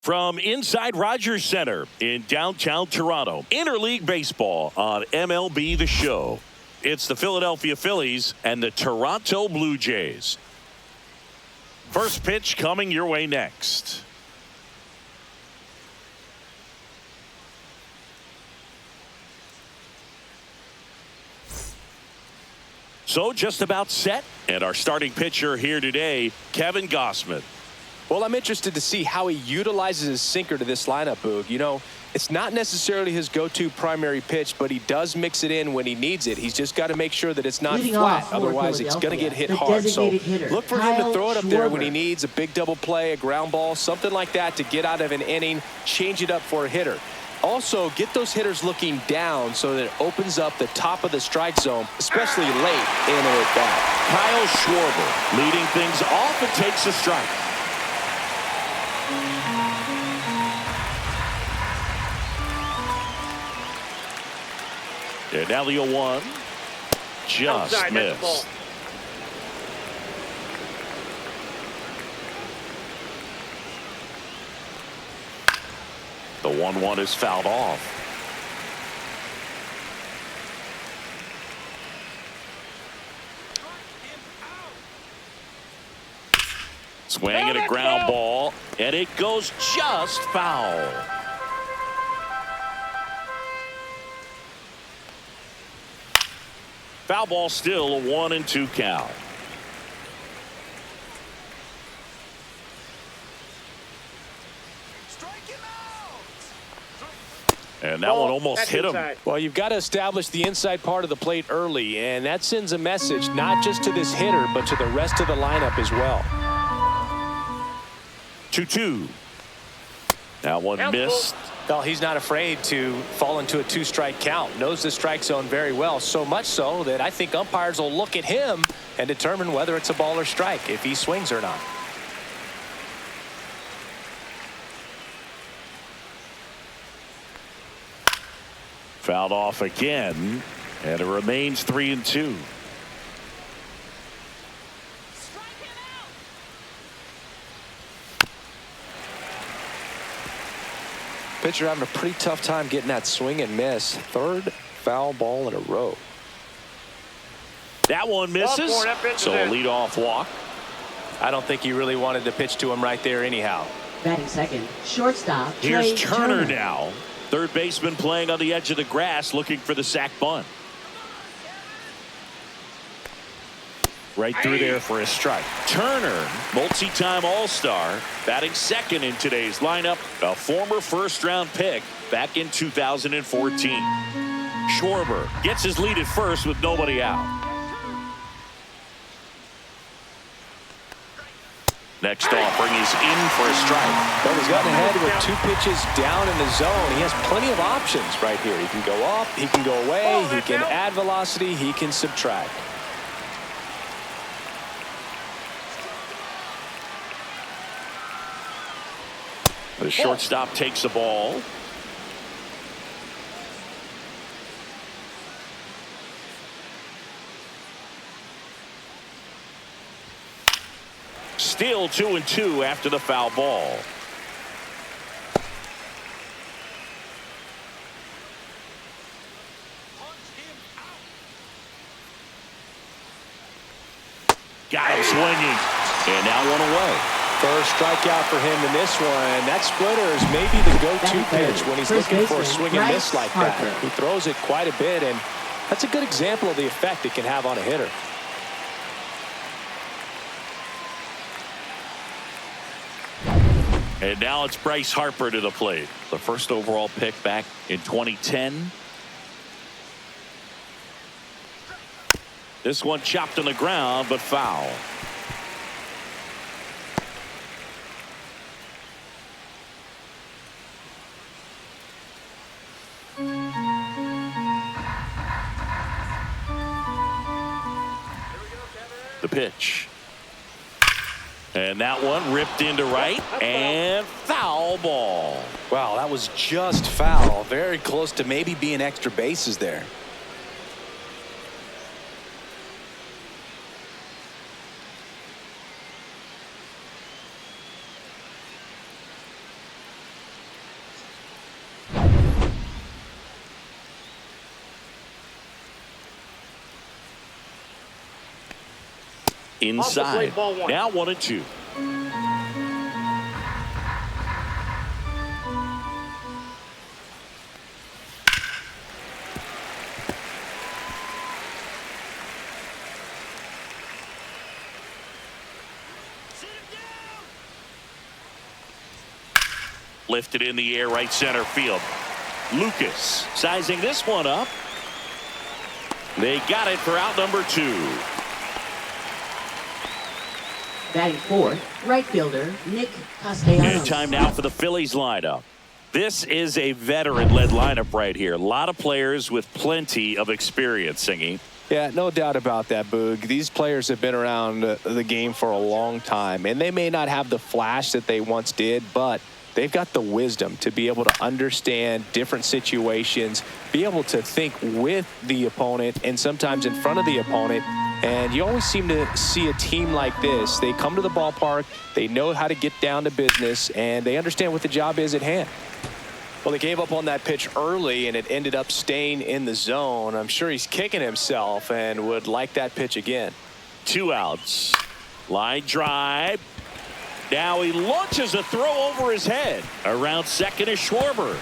From inside Rogers Center in downtown Toronto, interleague baseball on MLB The Show. It's the Philadelphia Phillies and the Toronto Blue Jays. First pitch coming your way next. So just about set, and our starting pitcher here today, Kevin Gausman. Well, I'm interested to see how he utilizes his sinker to this lineup, Boog. You know, it's not necessarily his go-to primary pitch, but he does mix it in when he needs it. He's just got to make sure that it's not flat. Otherwise, it's going to get hit hard. So look for him to throw it up there when he needs a big double play, a ground ball, something like that to get out of an inning, change it up for a hitter. Also, get those hitters looking down so that it opens up the top of the strike zone, especially late in an at-bat. Kyle Schwarber leading things off and takes a strike. And now the 0-1. Just missed. The 1-1 is fouled off. Swing and a ground ball, and it goes just foul. Foul ball, still a 1-2 count. And that one almost hit him. Well, you've got to establish the inside part of the plate early, and that sends a message not just to this hitter, but to the rest of the lineup as well. 2-2. That one missed. Well, he's not afraid to fall into a two-strike count. Knows the strike zone very well, so much so that I think umpires will look at him and determine whether it's a ball or strike, if he swings or not. Fouled off again, and it remains 3-2. Pitcher having a pretty tough time getting that swing and miss. Third foul ball in a row. That one misses, so a leadoff walk. I don't think he really wanted to pitch to him right there anyhow. Batting second, shortstop. Here's Turner now. Third baseman playing on the edge of the grass, looking for the sac bunt. Right through there for a strike. Turner, multi-time All-Star, batting second in today's lineup, a former first-round pick back in 2014. Schwarber gets his lead at first with nobody out. Next offering is in for a strike. Well, he's gotten ahead with two pitches down in the zone. He has plenty of options right here. He can go up, he can go away, he can add velocity, he can subtract. The shortstop takes the ball. Still 2-2 after the foul ball. Got him swinging, and now one away. First strikeout for him in this one. That splitter is maybe the go-to pitch when he's looking for a swing and miss like that. He throws it quite a bit, and that's a good example of the effect it can have on a hitter. And now it's Bryce Harper to the plate. The first overall pick back in 2010. This one chopped on the ground, but foul. The pitch. And that one ripped into right, and foul ball. Wow, that was just foul. Very close to maybe being extra bases there. inside. Now 1-2. Lifted in the air, right center field. Lucas sizing this one up. They got it for out number 2. Batting fourth, right fielder Nick Castellanos. And time now for the Phillies lineup. This is a veteran-led lineup right here. A lot of players with plenty of experience, Singy. Yeah, no doubt about that, Boog. These players have been around the game for a long time, and they may not have the flash that they once did, but they've got the wisdom to be able to understand different situations, be able to think with the opponent and sometimes in front of the opponent. And you always seem to see a team like this. They come to the ballpark, they know how to get down to business, and they understand what the job is at hand. Well, they gave up on that pitch early, and it ended up staying in the zone. I'm sure he's kicking himself and would like that pitch again. 2 outs. Line drive. Now he launches a throw over his head. Around second is Schwarber.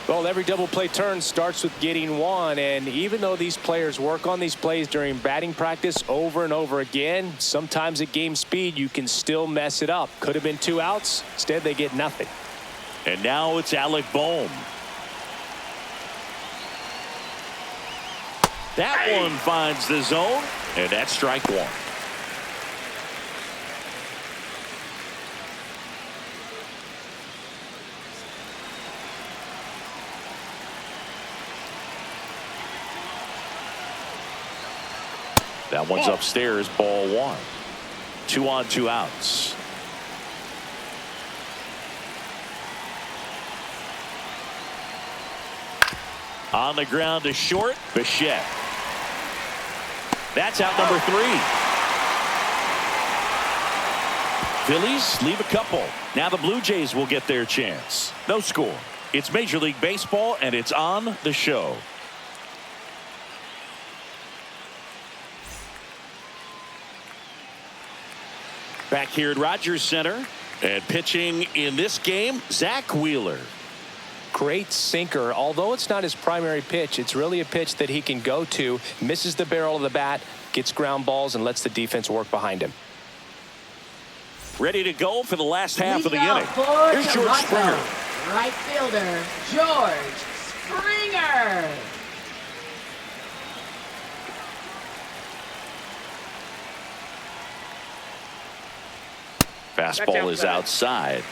Well, every double play turn starts with getting one, and even though these players work on these plays during batting practice over and over again, sometimes at game speed you can still mess it up. Could have been 2 outs. Instead, they get nothing. And now it's Alec Bohm. That one finds the zone, and that's strike 1. That one's upstairs, ball 1. 2 on, 2 outs. On the ground to short, Bichette. That's out number 3. Phillies leave a couple. Now the Blue Jays will get their chance. No score. It's Major League Baseball, and it's on the show. Back here at Rogers Center, and pitching in this game, Zach Wheeler. Great sinker. Although it's not his primary pitch, it's really a pitch that he can go to, misses the barrel of the bat, gets ground balls, and lets the defense work behind him. Ready to go for the last half of the inning. Here's George Springer. Right fielder George Springer. Fastball is outside.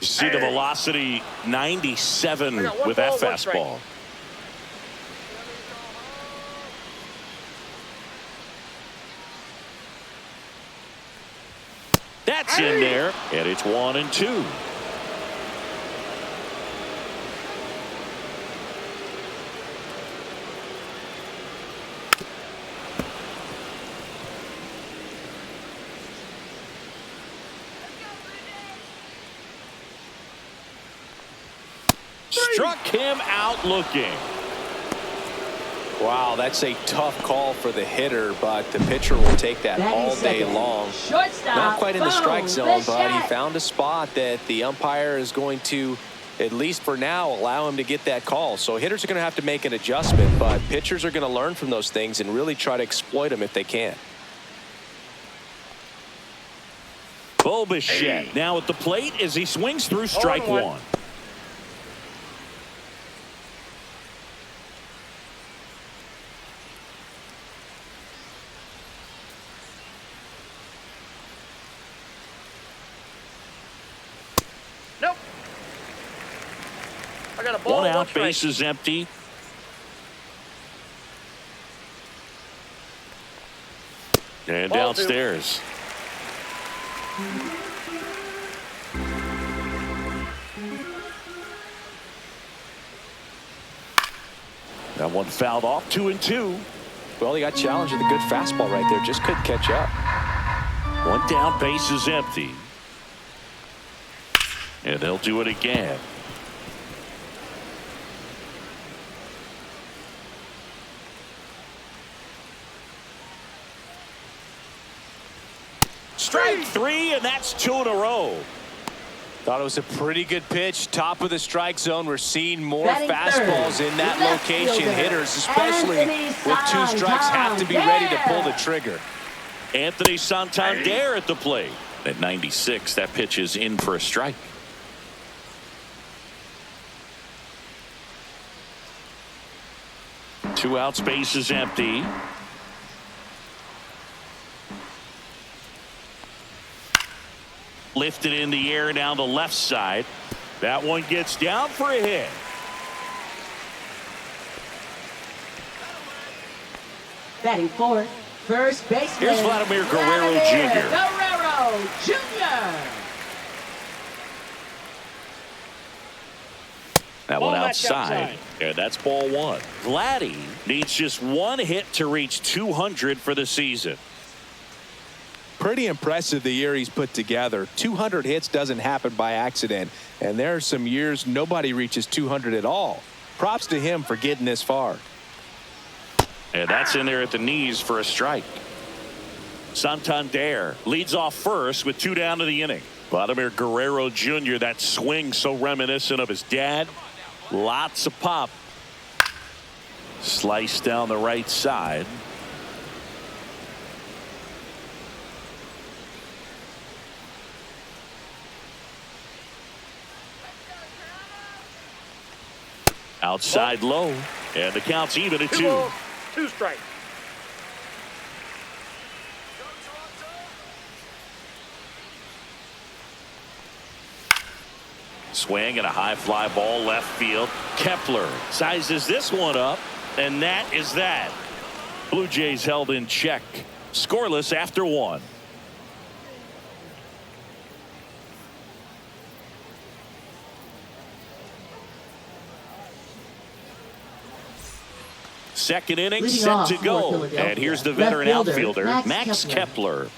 You see the velocity 97 with that fastball. That's in there, and it's 1-2. Struck him out looking. Wow, that's a tough call for the hitter, but the pitcher will take that all day long. Shortstop, not quite in the strike zone, but he Bichette. found a spot that the umpire is going to, at least for now, allow him to get that call. So hitters are going to have to make an adjustment, but pitchers are going to learn from those things and really try to exploit them if they can. Bo Bichette now at the plate as he swings through strike 1. Nope. I got a ball. 1 out, base is empty. And Ball downstairs. That one fouled off. 2-2. Well, he got challenged with a good fastball right there. Just couldn't catch up. One down, base is empty. And they'll do it again. Strike three, and that's 2 in a row. Thought it was a pretty good pitch. Top of the strike zone. We're seeing more Batting fastballs third, in that left location. fielder, Hitters, especially Anthony with 2 strikes, have to be ready to pull the trigger. Anthony Santander at the plate. At 96, that pitch is in for a strike. Two outs, base is empty. Lifted in the air down the left side. That one gets down for a hit. Batting fourth, first baseman. Here's Vladimir Guerrero Jr. Guerrero Jr. That one outside. And that's ball one. Vladdy needs just one hit to reach 200 for the season. Pretty impressive the year he's put together. 200 hits doesn't happen by accident. And there are some years nobody reaches 200 at all. Props to him for getting this far. And that's in there at the knees for a strike. Santander leads off first with 2 down to the inning. Vladimir Guerrero Jr., that swing so reminiscent of his dad. Lots of pop. Slice down the right side. Outside low. And the count's even at 2. 2 strikes. Swing and a high fly ball left field. Kepler sizes this one up, and that is that. Blue Jays held in check. Scoreless after 1. Second inning Leading set off to for go. Philadelphia, And here's the left veteran fielder, outfielder, Max Max Kepler.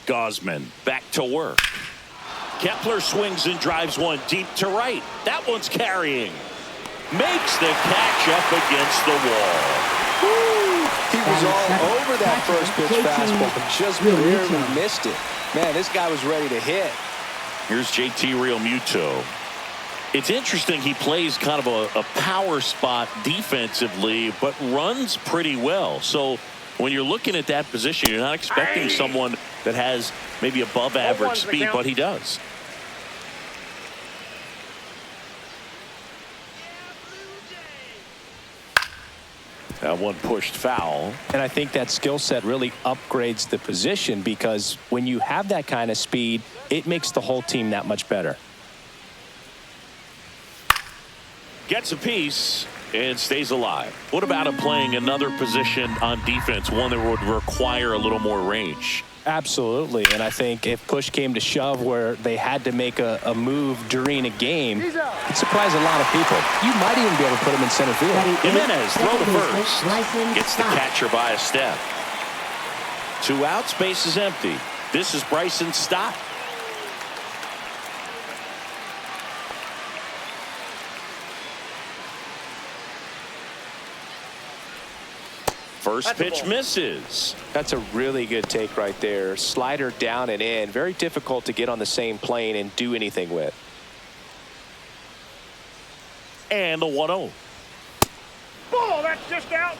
Gosman back to work. Kepler swings and drives one deep to right. That one's carrying. Makes the catch up against the wall. He was all over that first pitch fastball. Just barely missed it. Man, this guy was ready to hit. Here's JT Realmuto. It's interesting, he plays kind of a power spot defensively, but runs pretty well. So when you're looking at that position, you're not expecting someone that has maybe above average speed, but he does. That one pushed foul. And I think that skill set really upgrades the position, because when you have that kind of speed, it makes the whole team that much better. Gets a piece and stays alive. What about him playing another position on defense, one that would require a little more range? Absolutely. And I think if push came to shove where they had to make a move during a game, it'd surprise a lot of people. You might even be able to put him in center field. Jimenez throw to first. Gets the catcher by a step. 2 outs, base is empty. This is Bryson Stott. First pitch misses. That's a really good take right there. Slider down and in. Very difficult to get on the same plane and do anything with. And the 1-0. Ball, that's just out.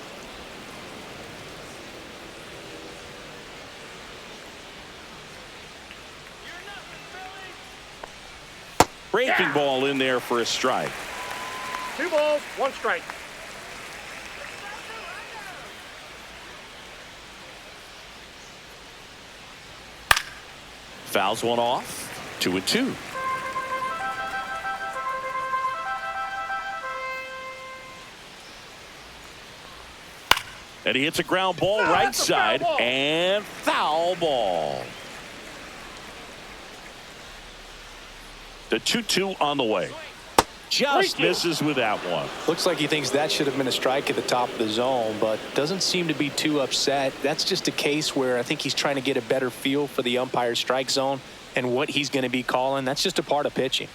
Breaking ball in there for a strike. 2 balls, 1 strike. Fouls one off. 2-2. And he hits a ground ball right side and foul ball. The 2-2 on the way. Just misses with that one. Looks like he thinks that should have been a strike at the top of the zone, but doesn't seem to be too upset. That's just a case where I think he's trying to get a better feel for the umpire's strike zone and what he's going to be calling. That's just a part of pitching.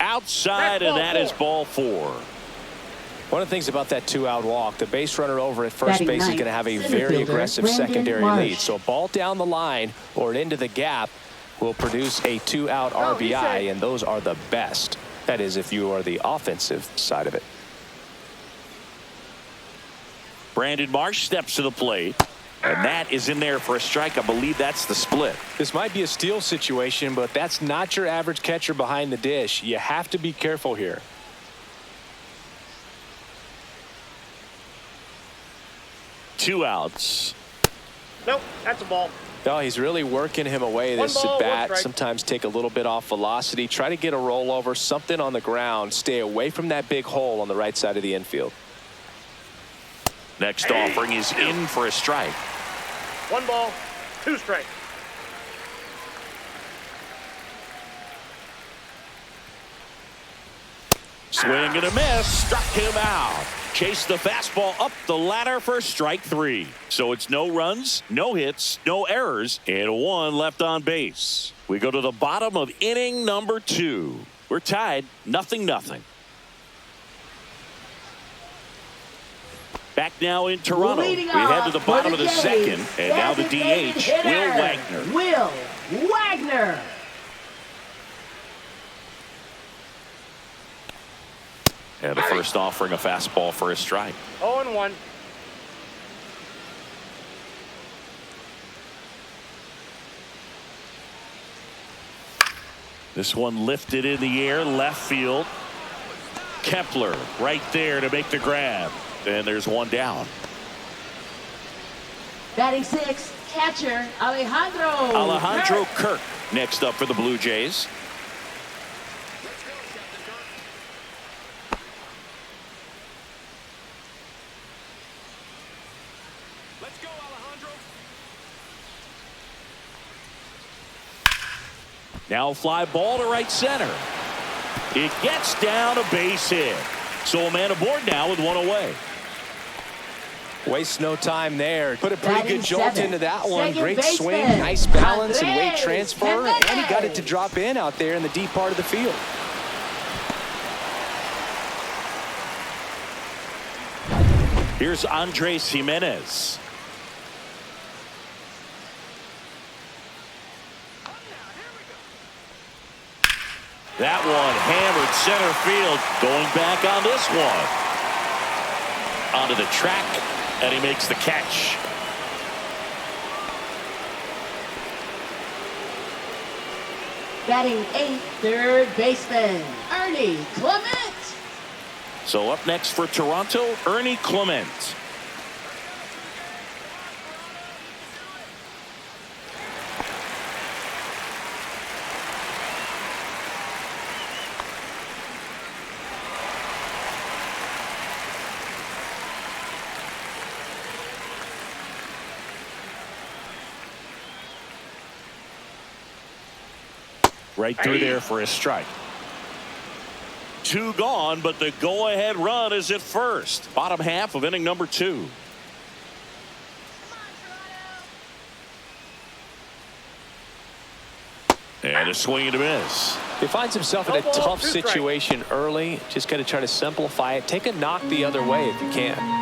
Outside, and that is ball 4. One of the things about that 2-out walk, the base runner over at first base is going to have a very aggressive secondary lead. So a ball down the line or into the gap will produce a 2-out RBI, and those are the best. That is, if you are the offensive side of it. Brandon Marsh steps to the plate, and that is in there for a strike. I believe that's the split. This might be a steal situation, but that's not your average catcher behind the dish. You have to be careful here. Two outs. Nope, that's a ball. No, he's really working him away this at bat. Sometimes take a little bit off velocity. Try to get a rollover, something on the ground. Stay away from that big hole on the right side of the infield. Next offering is in for a strike. 1 ball, 2 strikes. Swing and a miss. Struck him out. Chased the fastball up the ladder for strike 3. So it's no runs, no hits, no errors, and 1 left on base. We go to the bottom of inning number 2. We're tied 0-0. Back now in Toronto. We head to the bottom of the second, and now the DH, Will Wagner. Will Wagner. And the first offering a fastball for a strike. 0-1. This one lifted in the air, left field. Kepler right there to make the grab. And there's 1 down. Batting 6, catcher Alejandro Kirk next up for the Blue Jays. Now fly ball to right center. It gets down a base hit. So a man aboard now with 1 away. Waste no time there. Put a pretty good jolt into that one. Great swing, baseman, nice balance and weight Andrés transfer. Jiménez. And he got it to drop in out there in the deep part of the field. Here's Andrés Jiménez. That one hammered center field. Going back on this one. Onto the track, and he makes the catch. Batting 8th, third baseman Ernie Clement. So up next for Toronto, Ernie Clement. Right through there for a strike. 2 gone, but the go-ahead run is at first. Bottom half of inning number 2. And a swing and a miss. He finds himself in a tough situation early. Just got to try to simplify it. Take a knock the other way if you can.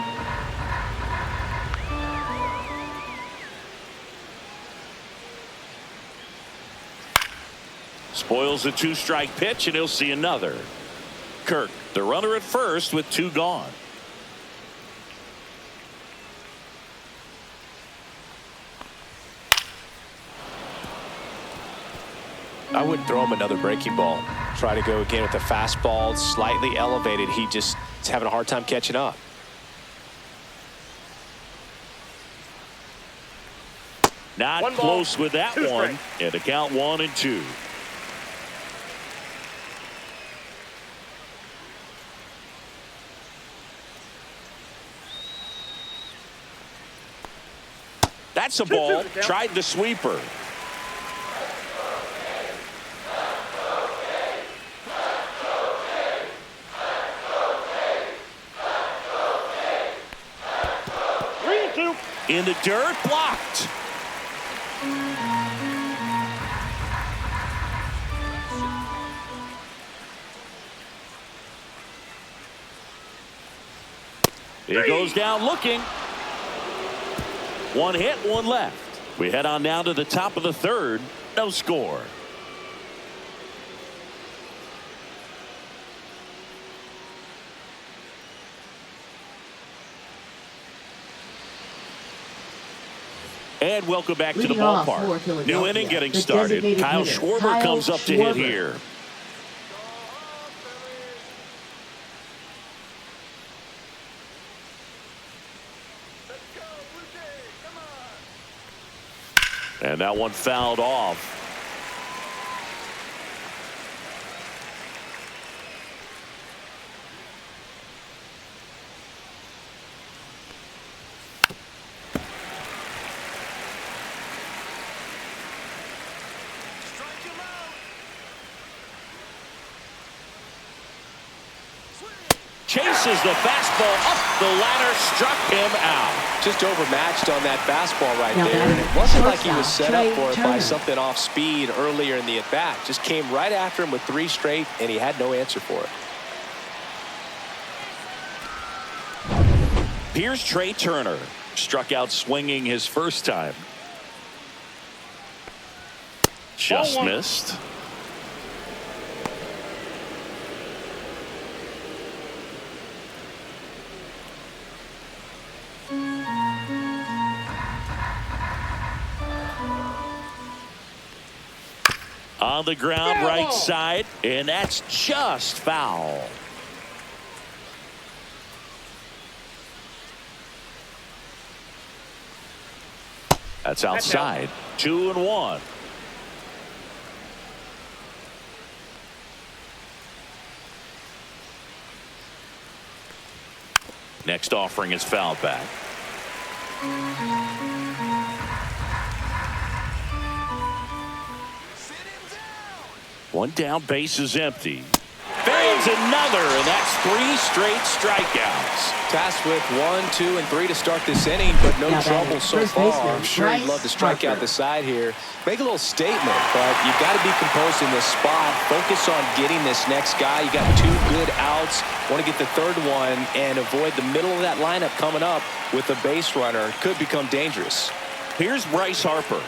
Spoils a 2-strike pitch, and he'll see another. Kirk, the runner at first with 2 gone. I wouldn't throw him another breaking ball. Try to go again with the fastball, slightly elevated. He just is having a hard time catching up. Not close with that one. And the count 1-2. That's a ball. Tried the sweeper. In the dirt, blocked. It goes down looking. One hit, one left. We head on down to the top of the third. No score. And welcome back to the ballpark. New inning getting started. Kyle Schwarber comes up to hit here. And that one fouled off. Chases the fastball up the ladder, struck him out. Just overmatched on that fastball right there. And it wasn't like he was set up for it by something off speed earlier in the at-bat. Just came right after him with 3 straight, and he had no answer for it. Here's Trey Turner. Struck out swinging his first time. Just missed. On the ground, right side, and that's just foul. That's outside. 2-1. Next offering is fouled back. One down, base is empty. There's another, and that's 3 straight strikeouts. Tasked with 1, 2, and 3 to start this inning, but no trouble so far. I'm sure he'd love to strike out the side here. Make a little statement, but you've got to be composed in this spot. Focus on getting this next guy. You got 2 good outs. Want to get the third one and avoid the middle of that lineup coming up with a base runner. Could become dangerous. Here's Bryce Harper.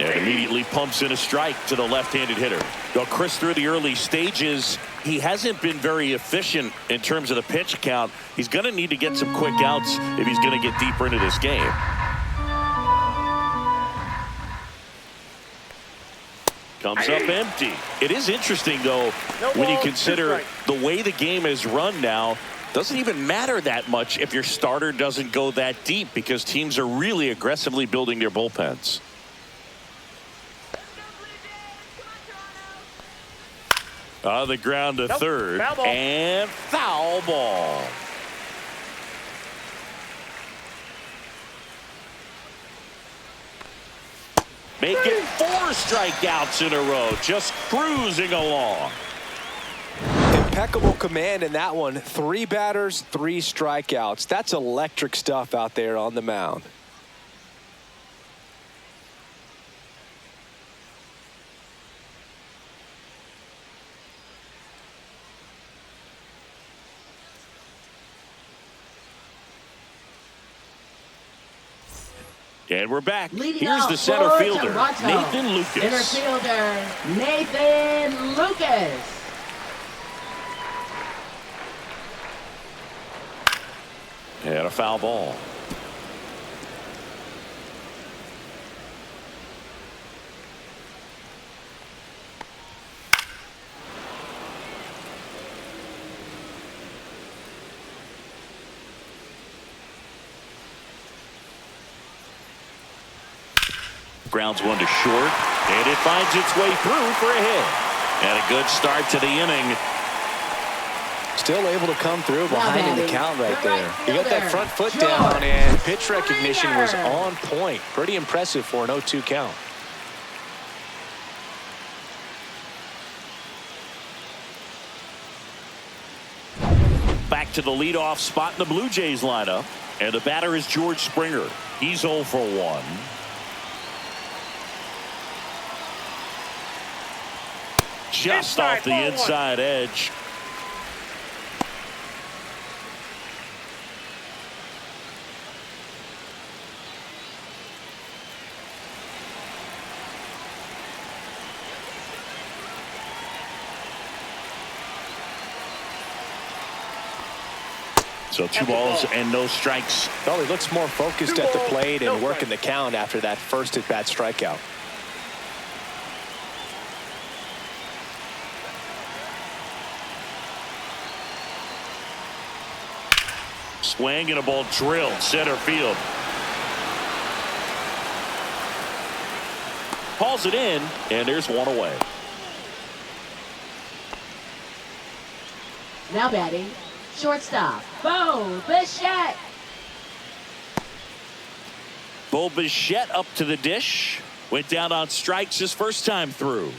And immediately pumps in a strike to the left-handed hitter. Well, Chris, through the early stages, he hasn't been very efficient in terms of the pitch count. He's going to need to get some quick outs if he's going to get deeper into this game. Comes up empty. It is interesting, though, when you consider the way the game is run now. Doesn't even matter that much if your starter doesn't go that deep because teams are really aggressively building their bullpens. On the ground to third, and foul ball. Making 4 strikeouts in a row, just cruising along. Impeccable command in that one. 3 batters, 3 strikeouts. That's electric stuff out there on the mound. And we're back. Leading Here's the center fielder, Nathan Lucas. Center fielder, Nathan Lucas. And a foul ball. Grounds one to short, and it finds its way through for a hit. And a good start to the inning. Still able to come through behind in the count right there. He got that front foot George down, and pitch recognition was on point. Pretty impressive for an 0-2 count. Back to the leadoff spot in the Blue Jays lineup. And the batter is George Springer. He's 0 for 1. Just off the inside edge. So 2 balls and no strikes. Well, he looks more focused at the plate and working the count after that first at-bat strikeout. Swing and a ball drilled center field. Calls it in, and there's one away. Now batting, shortstop, Bo Bichette. Bo Bichette up to the dish. Went down on strikes his first time through.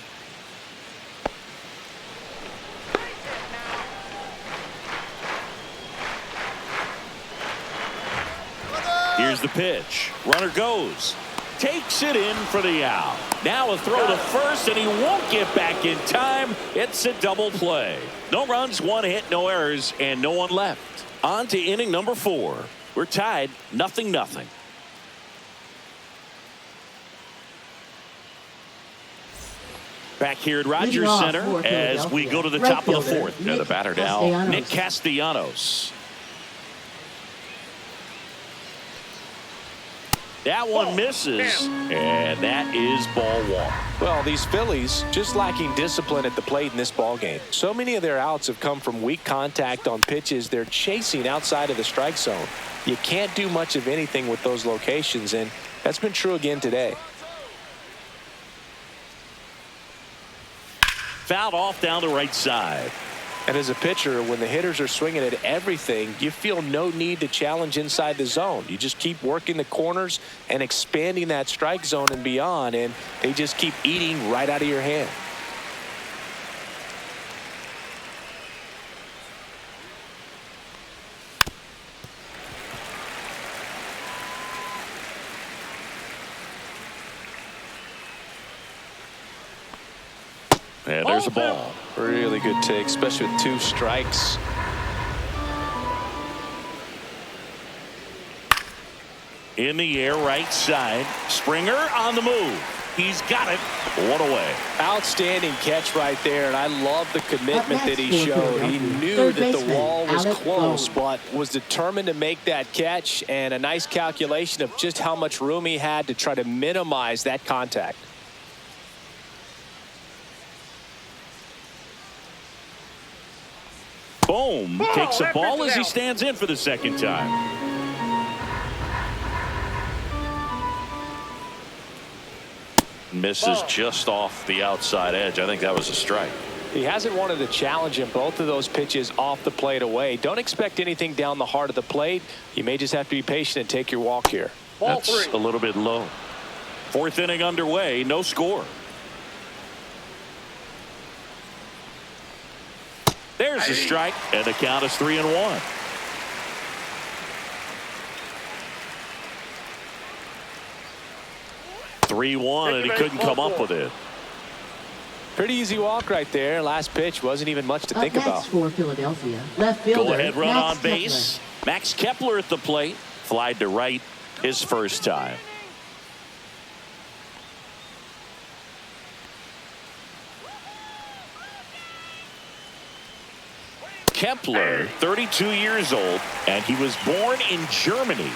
Here's the pitch. Runner goes. Takes it in for the out. Now a throw to first, and he won't get back in time. It's a double play. No runs, 1 hit, no errors, and no one left. On to inning number 4. We're tied 0-0. Back here at Rogers Center as we go to the top of the 4th. And the batter now, Nick Castellanos. That one misses, and that is ball 1. Well, these Phillies just lacking discipline at the plate in this ball game. So many of their outs have come from weak contact on pitches they're chasing outside of the strike zone. You can't do much of anything with those locations, and that's been true again today. Fouled off down the right side. And as a pitcher, when the hitters are swinging at everything, you feel no need to challenge inside the zone. You just keep working the corners and expanding that strike zone and beyond, and they just keep eating right out of your hand. And there's a ball. Really good take, especially with 2 strikes. In the air, right side. Springer on the move. He's got it. 1 away. Outstanding catch right there, and I love the commitment that he showed. He knew that the wall was close, but was determined to make that catch, and a nice calculation of just how much room he had to try to minimize that contact. Boom. Takes a ball as he stands in for the second time. Misses just off the outside edge. I think that was a strike. He hasn't wanted to challenge him both of those pitches off the plate away. Don't expect anything down the heart of the plate. You may just have to be patient and take your walk here. That's a little bit low. 4th inning underway. No score. There's a strike, and the count is 3-1. And he couldn't come up with it. Pretty easy walk right there. Last pitch wasn't even much to think about. For Philadelphia, left fielder, go ahead run Max on base. Kepler. Max Kepler at the plate. Flied to right his first time. Kepler, 32 years old, and he was born in Germany.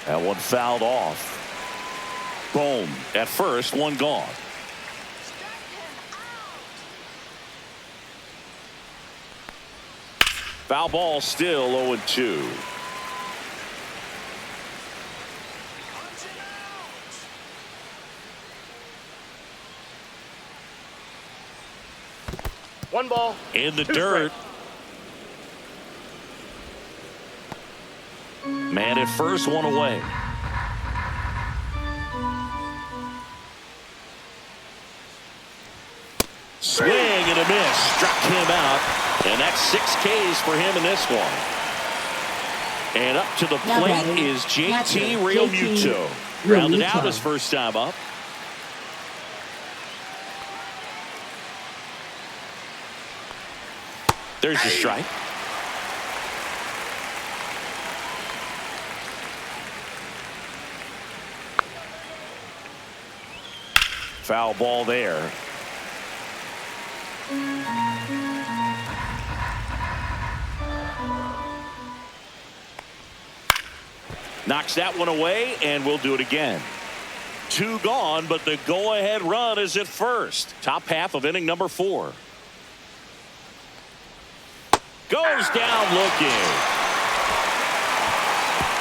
That one fouled off. Boom. At first, 1 gone. Foul ball, still 0-2. One ball. In the two dirt. strikes. Man at first, one away. Swing and a miss. Struck him out. And that's 6 Ks for him in this one. And up to the plate is JT Realmuto. Grounded out his first time up. There's the strike. Foul ball there. Knocks that one away, and we'll do it again. 2 gone, but the go-ahead run is at first. Top half of inning number 4. Goes down looking.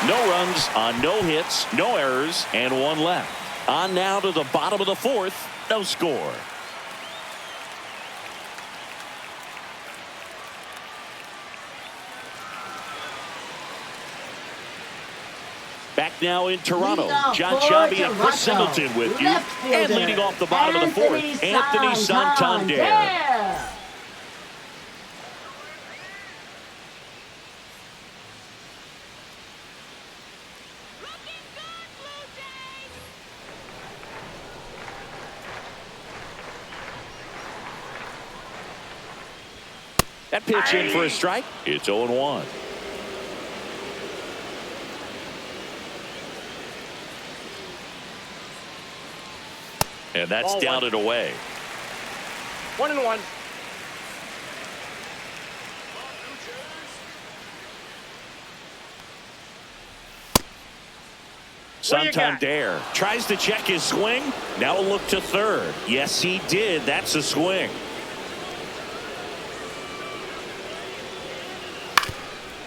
No runs on no hits, no errors, and 1 left. On now to the bottom of the 4th. No score. Back now in Toronto. John Shelby and Chris Singleton with you. And leading off the bottom of the 4th, Anthony Santander. That pitch in for a strike. It's 0-1. And that's down and away. 1-1. Santander tries to check his swing. Now a look to third. Yes, he did. That's a swing.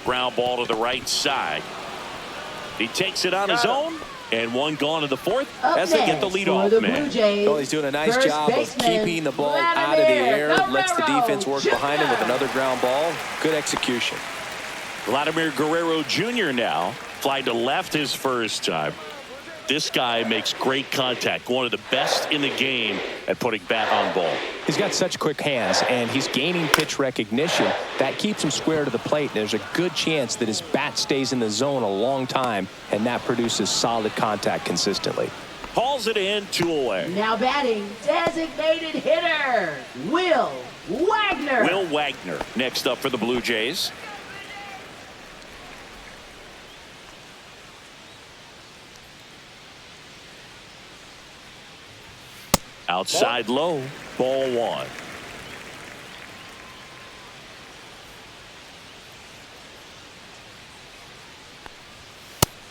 Ground ball to the right side. He takes it on his own. And 1 gone to the 4th as they get the leadoff man. Well, he's doing a nice job of keeping the ball out of the air. Lets the defense work behind him with another ground ball. Good execution. Vladimir Guerrero Jr. now flied to left his first time. This guy makes great contact. One of the best in the game at putting bat on ball. He's got such quick hands, and he's gaining pitch recognition. That keeps him square to the plate. And there's a good chance that his bat stays in the zone a long time, and that produces solid contact consistently. Hauls it in, 2 away. Now batting, designated hitter, Will Wagner. Will Wagner next up for the Blue Jays. Outside low, ball 1.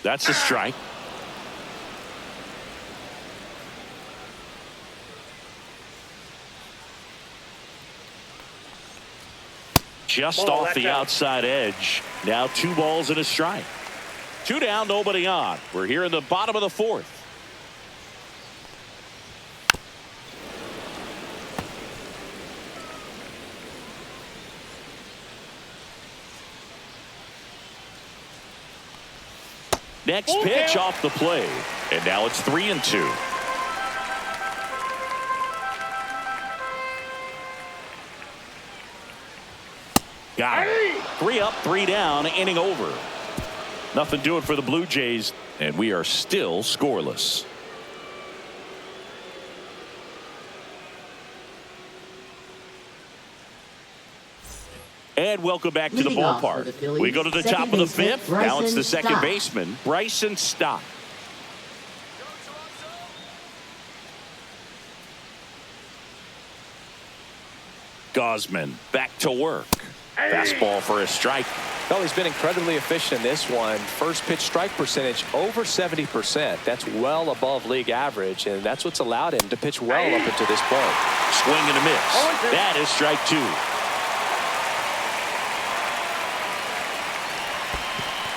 That's a strike. Just off the outside edge. Now 2 balls and a strike. 2 down, nobody on. We're here in the bottom of the 4th. Next pitch off the plate. And now it's 3-2. Got it. 3 up, 3 down, inning over. Nothing doing for the Blue Jays, and we are still scoreless. And welcome back to the ballpark. We go to the top of the 5th. Now it's the second baseman, Bryson Stott. Gosman back to work. Fastball for a strike. Well, he's been incredibly efficient in this one. First pitch strike percentage over 70%. That's well above league average, and that's what's allowed him to pitch well up until this point. Swing and a miss. That is strike 2.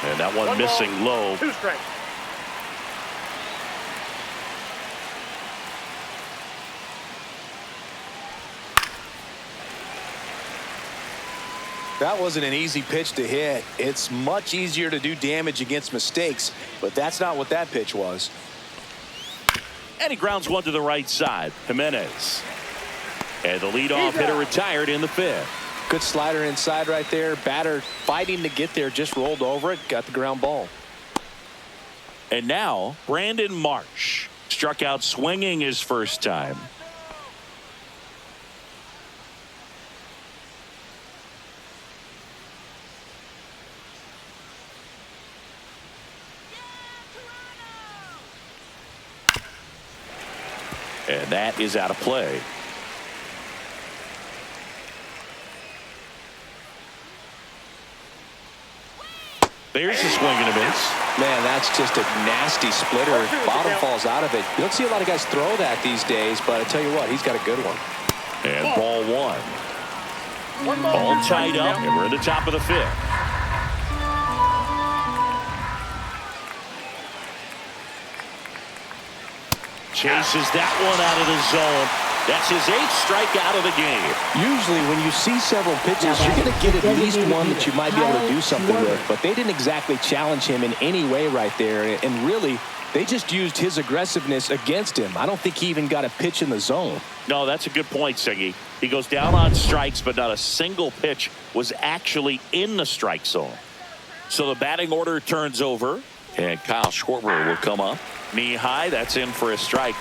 And that one missing low. 2 strikes. That wasn't an easy pitch to hit. It's much easier to do damage against mistakes, but that's not what that pitch was. And he grounds one to the right side. Jimenez. And the leadoff hitter retired in the 5th. Good slider inside right there. Batter fighting to get there, just rolled over it, got the ground ball. And now Brandon Marsh struck out swinging his first time. And that is out of play. There's a swing and a miss. Man, that's just a nasty splitter. Bottom falls out of it. You don't see a lot of guys throw that these days, but I tell you what, he's got a good one. And ball 1. All tied up, and we're at the top of the 5th. Chases that one out of the zone. That's his 8th strikeout of the game. Usually when you see several pitches, you're going to get at least one that you might be able to do something with. But they didn't exactly challenge him in any way right there. And really, they just used his aggressiveness against him. I don't think he even got a pitch in the zone. No, that's a good point, Siggy. He goes down on strikes, but not a single pitch was actually in the strike zone. So the batting order turns over, and Kyle Schwarber will come up. Knee high, that's in for a strike.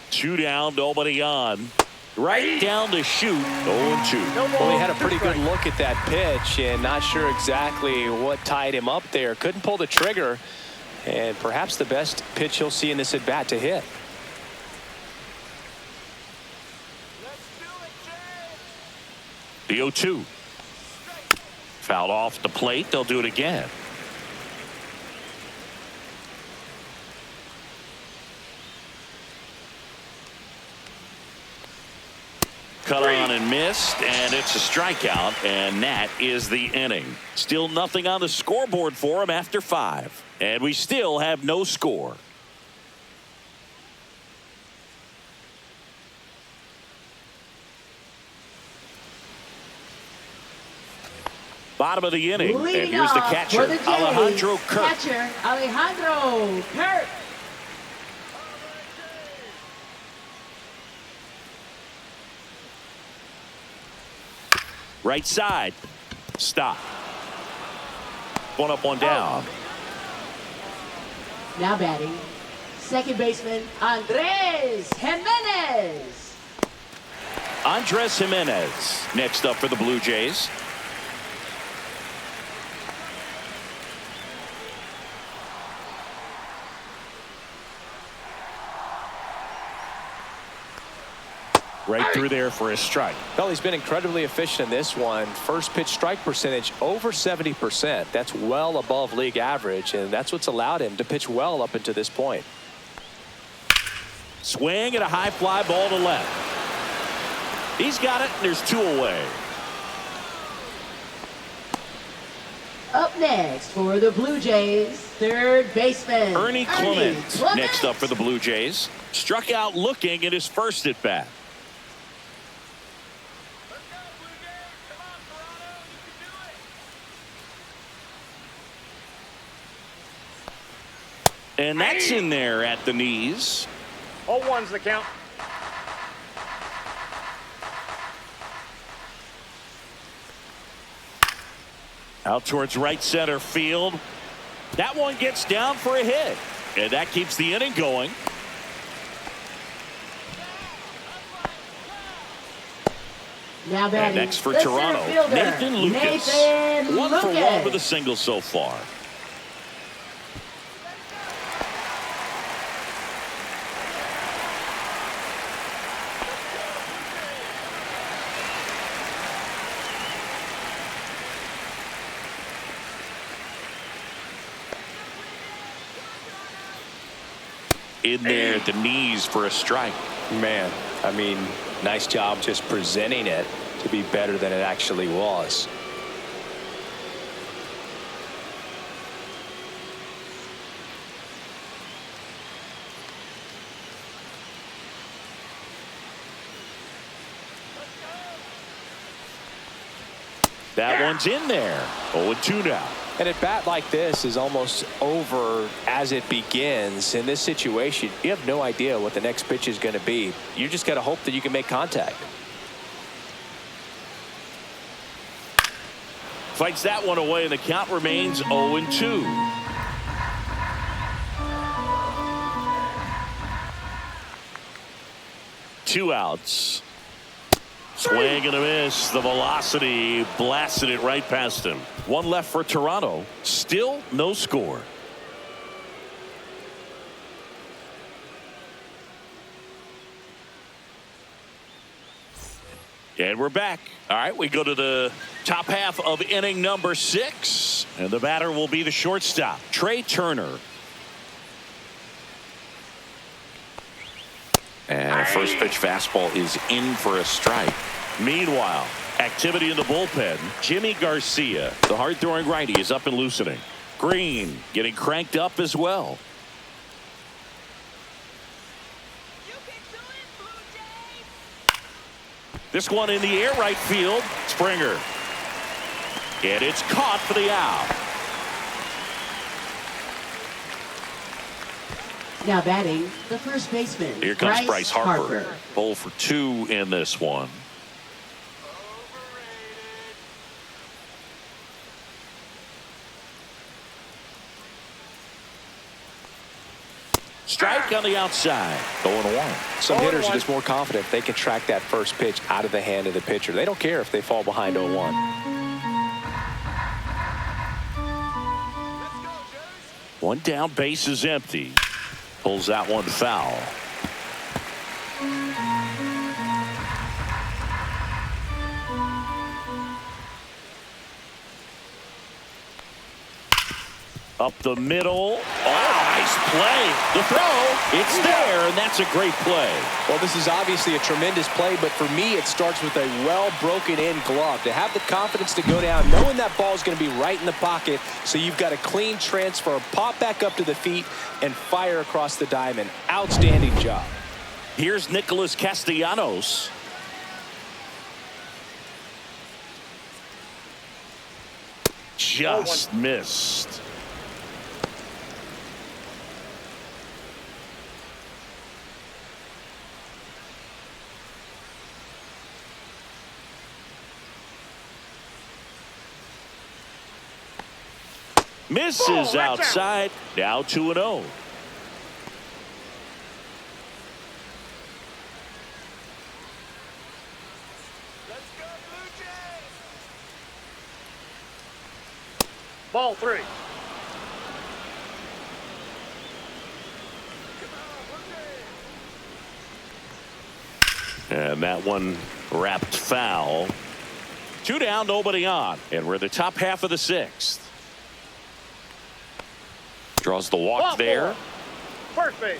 Two down, nobody on. Right down to shoot, 0-2. Well, he had a pretty good look at that pitch and not sure exactly what tied him up there. Couldn't pull the trigger, and perhaps the best pitch he'll see in this at bat to hit. The 0-2. Fouled off the plate. They'll do it again. Cut on and missed, and it's a strikeout, and that is the inning. Still nothing on the scoreboard for him after 5, and we still have no score. Bottom of the inning, and here's the catcher, Alejandro Kirk. Catcher, Alejandro Kirk. Right side. Stop. One up, one down. Now batting, second baseman, Andres Jimenez. Andres Jimenez next up for the Blue Jays. Right through there for a strike. Well, he's been incredibly efficient in this one. First pitch strike percentage over 70%. That's well above league average, and that's what's allowed him to pitch well up until this point. Swing and a high fly ball to left. He's got it, and there's 2 away. Up next for the Blue Jays, third baseman, Ernie Clement next up for the Blue Jays. Struck out looking at his first at bat. And that's in there at the knees. 0-1's the count. Out towards right center field. That one gets down for a hit. And that keeps the inning going. Now And next for Toronto, Nathan Lucas. 1 for 1 with a single so far. In there at the knees for a strike. Man, I mean, nice job just presenting it to be better than it actually was. That one's in there. 0-2 now. And at bat like this is almost over as it begins. In this situation, you have no idea what the next pitch is going to be. You just got to hope that you can make contact. Fights that one away, and the count remains 0-2. Two outs. Swing and a miss. The velocity blasted it right past him. One left for Toronto. Still no score. And we're back. All right, we go to the top half of inning number 6. And the batter will be the shortstop, Trey Turner. And a first pitch fastball is in for a strike. Meanwhile, activity in the bullpen. Jimmy Garcia, the hard-throwing righty, is up and loosening. Green getting cranked up as well. This one in the air right field. Springer. And it's caught for the out. Now batting, the first baseman. Here comes Bryce Harper. Pull for 2 in this one. Strike on the outside. 0-1. Some hitters are just more confident if they can track that first pitch out of the hand of the pitcher. They don't care if they fall behind 0-1. One down, base is empty. Pulls that one foul. Up the middle. Oh, nice play. The throw. It's there, and that's a great play. Well, this is obviously a tremendous play, but for me, it starts with a well-broken-in glove. To have the confidence to go down, knowing that ball is going to be right in the pocket, so you've got a clean transfer, pop back up to the feet, and fire across the diamond. Outstanding job. Here's Nicholas Castellanos. Just missed. Misses outside. Now 2-0. Ball 3. And that one wrapped foul. 2 down, nobody on. And we're in the top half of the 6th. Draws the walk there. First base.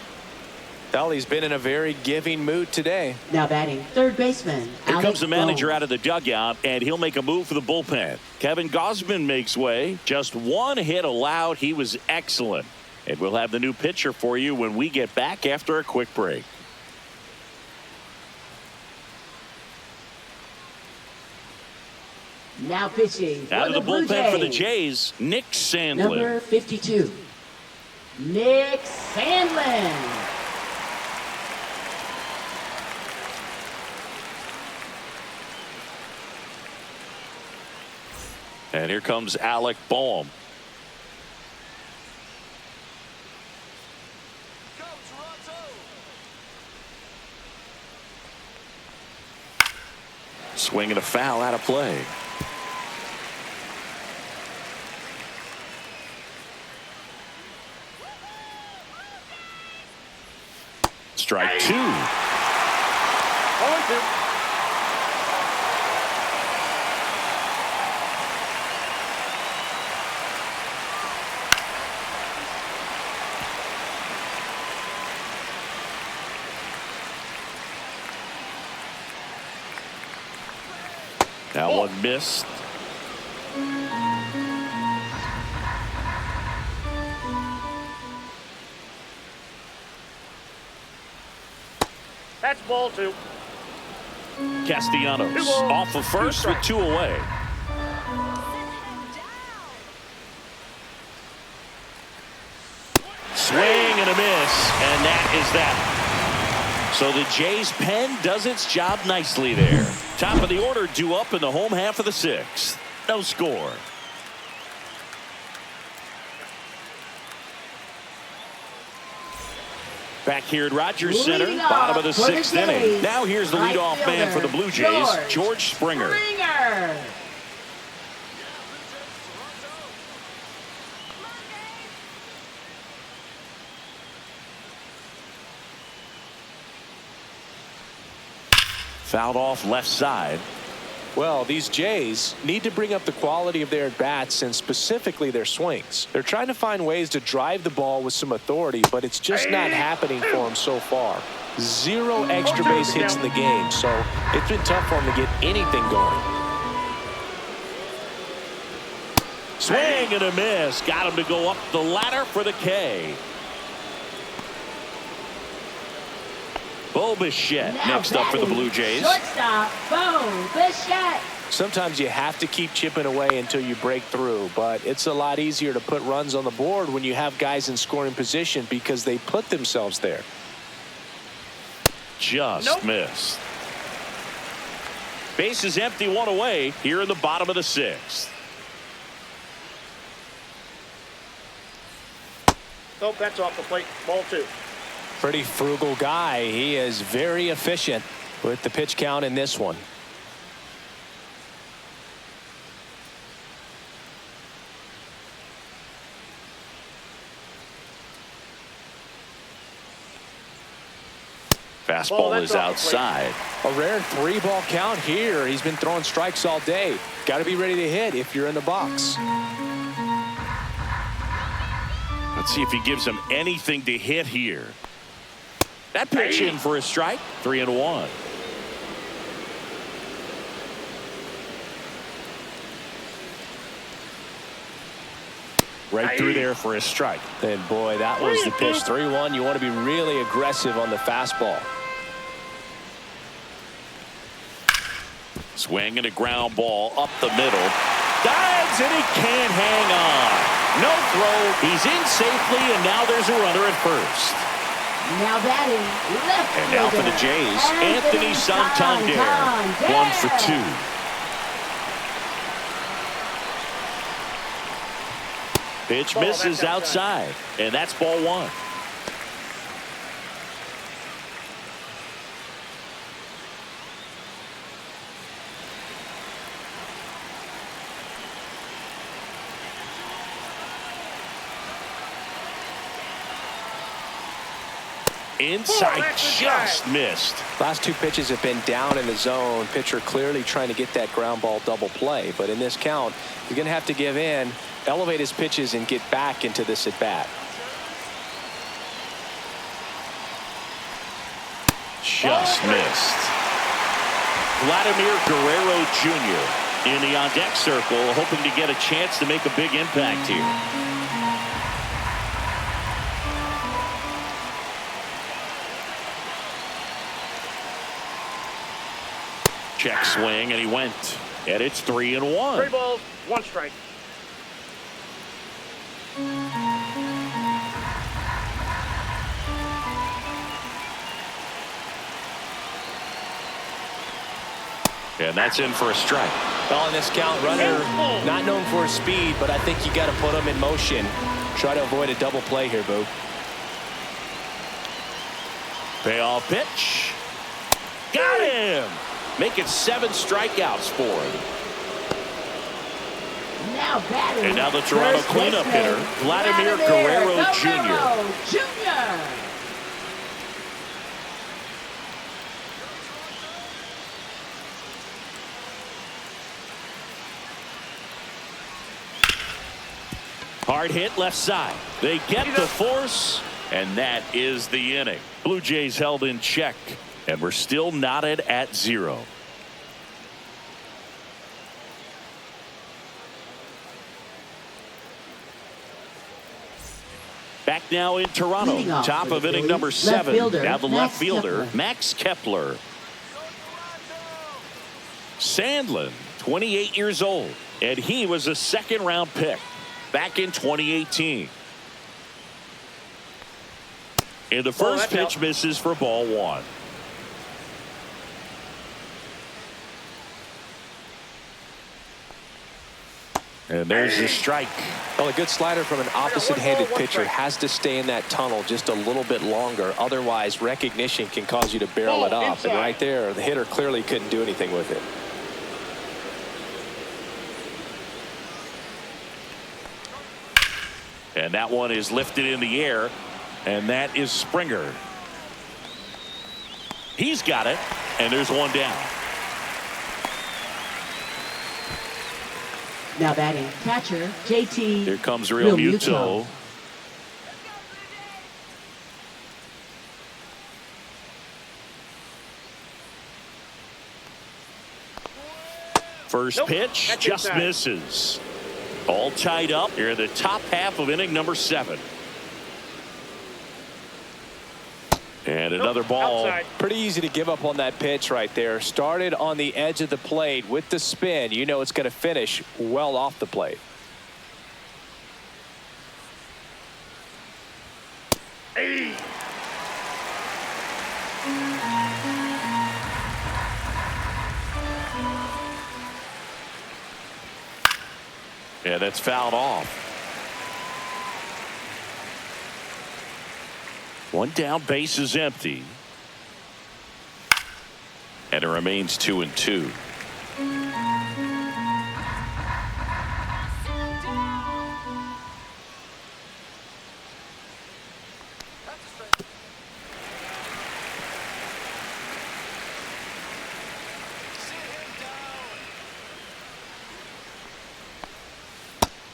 Well, he's been in a very giving mood today. Now batting, third baseman. Here comes the manager out of the dugout, and he'll make a move for the bullpen. Kevin Gausman makes way. Just 1 hit allowed. He was excellent. And we'll have the new pitcher for you when we get back after a quick break. Now pitching. Out of the bullpen for the Jays, Nick Sandlin. Number 52, Nick Sandlin. And here comes Alec Boehm. Swing and a foul out of play. Strike 2. 0-2. That one missed. That's ball 2. Castellanos off of first with 2 away. Swing and a miss, and that is that. So the Jays pen does its job nicely there. Top of the order due up in the home half of the sixth. No score. Back here at Rogers Center, bottom of the sixth inning. Now here's the leadoff man for the Blue Jays, George Springer. Fouled off left side. Well, these Jays need to bring up the quality of their at-bats and specifically their swings. They're trying to find ways to drive the ball with some authority, but it's just not happening for them so far. 0 extra base hits in the game, so it's been tough for them to get anything going. Swing and a miss. Got him to go up the ladder for the K. Bo Bichette next up for the Blue Jays. Shortstop, Bo Bichette. Sometimes you have to keep chipping away until you break through, but it's a lot easier to put runs on the board when you have guys in scoring position because they put themselves there. Just missed. Base is empty, one away here in the bottom of the sixth. Nope, that's off the plate. Ball 2. Pretty frugal guy. He is very efficient with the pitch count in this one. Fastball is outside. A rare 3-ball count here. He's been throwing strikes all day. Got to be ready to hit if you're in the box. Let's see if he gives him anything to hit here. That pitch in for a strike. 3-1. Right through there for a strike. And boy, that was the pitch. 3-1. You want to be really aggressive on the fastball. Swing and a ground ball up the middle. Dives and he can't hang on. No throw. He's in safely, and now there's a runner at first. Now batting left And now for the Jays, Anthony Santander. 1 for 2. Pitch misses outside, and that's ball 1. Inside, just missed. Last 2 pitches have been down in the zone. Pitcher clearly trying to get that ground ball double play. But in this count, you're going to have to give in, elevate his pitches, and get back into this at bat. Just missed. Vladimir Guerrero Jr. in the on-deck circle, hoping to get a chance to make a big impact here. Check swing, and he went. And it's 3-1. 3 balls, 1 strike. And that's in for a strike. Well, in this count, runner not known for his speed, but I think you got to put him in motion. Try to avoid a double play here, Boo. Payoff pitch. Got him. Make it 7 strikeouts for him. Now batting. And now the Toronto first cleanup baseman, hitter, Vladimir Guerrero Jr. Hard hit left side. They get the force, and that is the inning. Blue Jays held in check, and we're still knotted at 0. Back now in Toronto, top of inning number 7. Now the left fielder, Max Kepler. Sandlin, 28 years old, and he was a second-round pick back in 2018. And the first pitch misses for ball one. And there's the strike. Well, a good slider from an opposite-handed pitcher has to stay in that tunnel just a little bit longer. Otherwise, recognition can cause you to barrel it up. And right there, the hitter clearly couldn't do anything with it. And that one is lifted in the air. And that is Springer. He's got it. And there's one down. Now batting catcher, JT. Here comes Real Muto. First pitch just misses. All tied up here in the top half of inning number 7. And another ball. Outside. Pretty easy to give up on that pitch right there. Started on the edge of the plate with the spin. You know it's going to finish well off the plate. Hey. Yeah, that's fouled off. One down, base is empty. And it remains 2-2.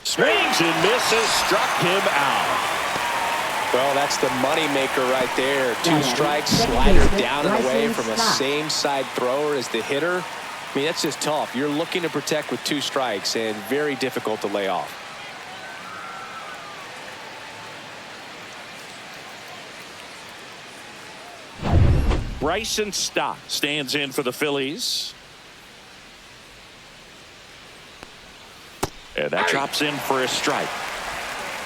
Swings and misses, struck him out. Well, that's the money maker right there. 2 strikes, slider down and away from a same side thrower as the hitter. I mean, that's just tough. You're looking to protect with 2 strikes and very difficult to lay off. Bryson Stott stands in for the Phillies. And that drops in for a strike.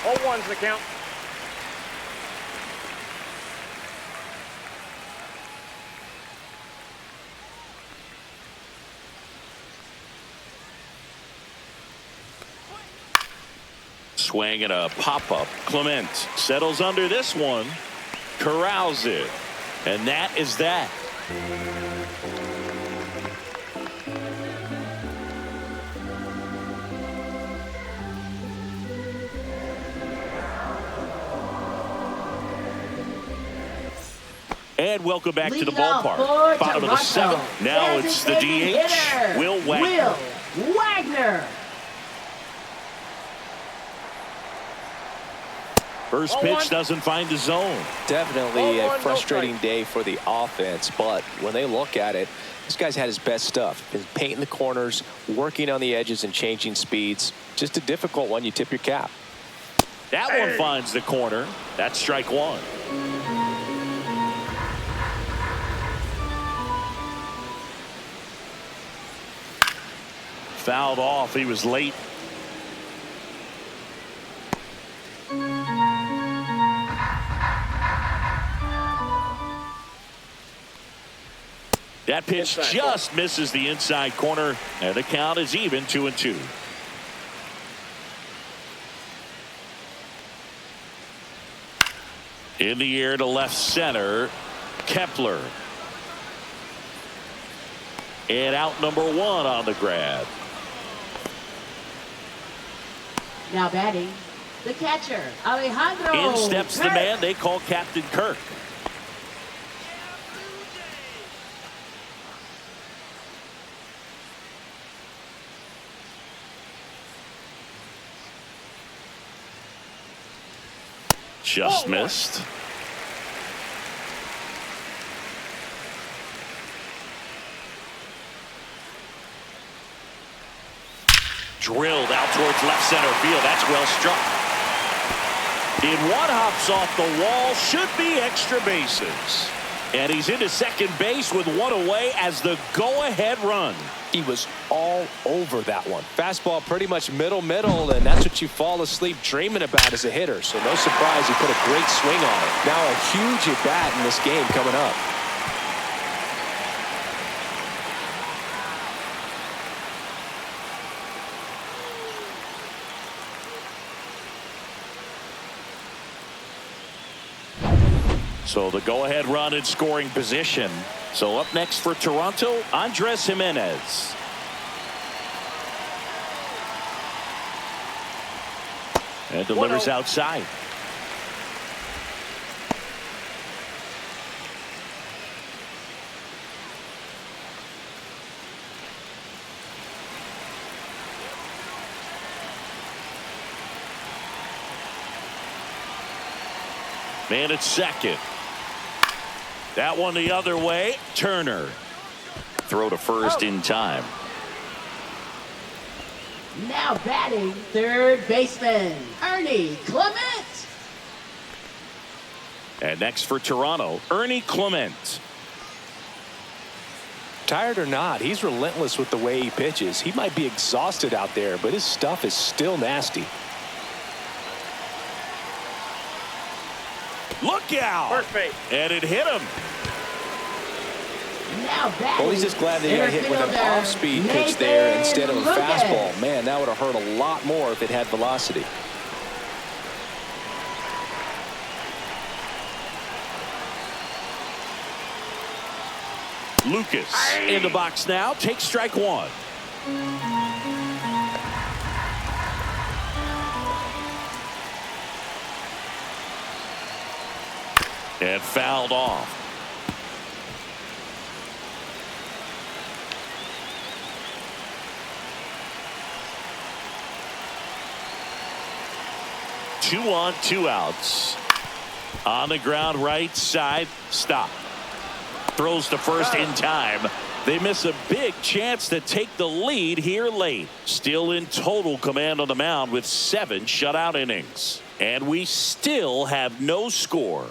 0-1's the count. Swing and a pop-up. Clement settles under this one. Corrals it. And that is that. And welcome back to the ballpark. Bottom of the 7th. Now it's the DH, Will Wagner. First pitch doesn't find the zone. Definitely a frustrating day for the offense, but when they look at it, this guy's had his best stuff. He's painting the corners, working on the edges and changing speeds. Just a difficult one. You tip your cap. That one finds the corner. That's strike 1. Fouled off. He was late. That pitch just misses the inside corner, and the count is even 2-2. In the air to left center, Kepler. And out number 1 on the grab. Now batting, the catcher, Alejandro. In steps the man they call Captain Kirk. Just missed. Drilled out towards left center field. That's well struck. And one hops off the wall. Should be extra bases. And he's into second base with one away as the go-ahead run. He was all over that one. Fastball pretty much middle, and that's what you fall asleep dreaming about as a hitter. So no surprise he put a great swing on it. Now a huge at-bat in this game coming up. So the go-ahead run in scoring position. So up next for Toronto, Andres Gimenez. And delivers outside. Man at second. That one the other way. Turner. Throw to first in time. Now batting third baseman, Ernie Clement. And next for Toronto, Ernie Clement. Tired or not, he's relentless with the way he pitches. He might be exhausted out there, but his stuff is still nasty. Look out! First base. And it hit him. Now batting. Well, he's just glad that he got hit with an off-speed pitch there instead of a fastball. Man, that would have hurt a lot more if it had velocity. Lucas in the box now. Takes strike one. And fouled off. Two on, two outs. On the ground, right side. Stop. Throws to first in time. They miss a big chance to take the lead here late. Still in total command on the mound with 7 shutout innings. And we still have no score.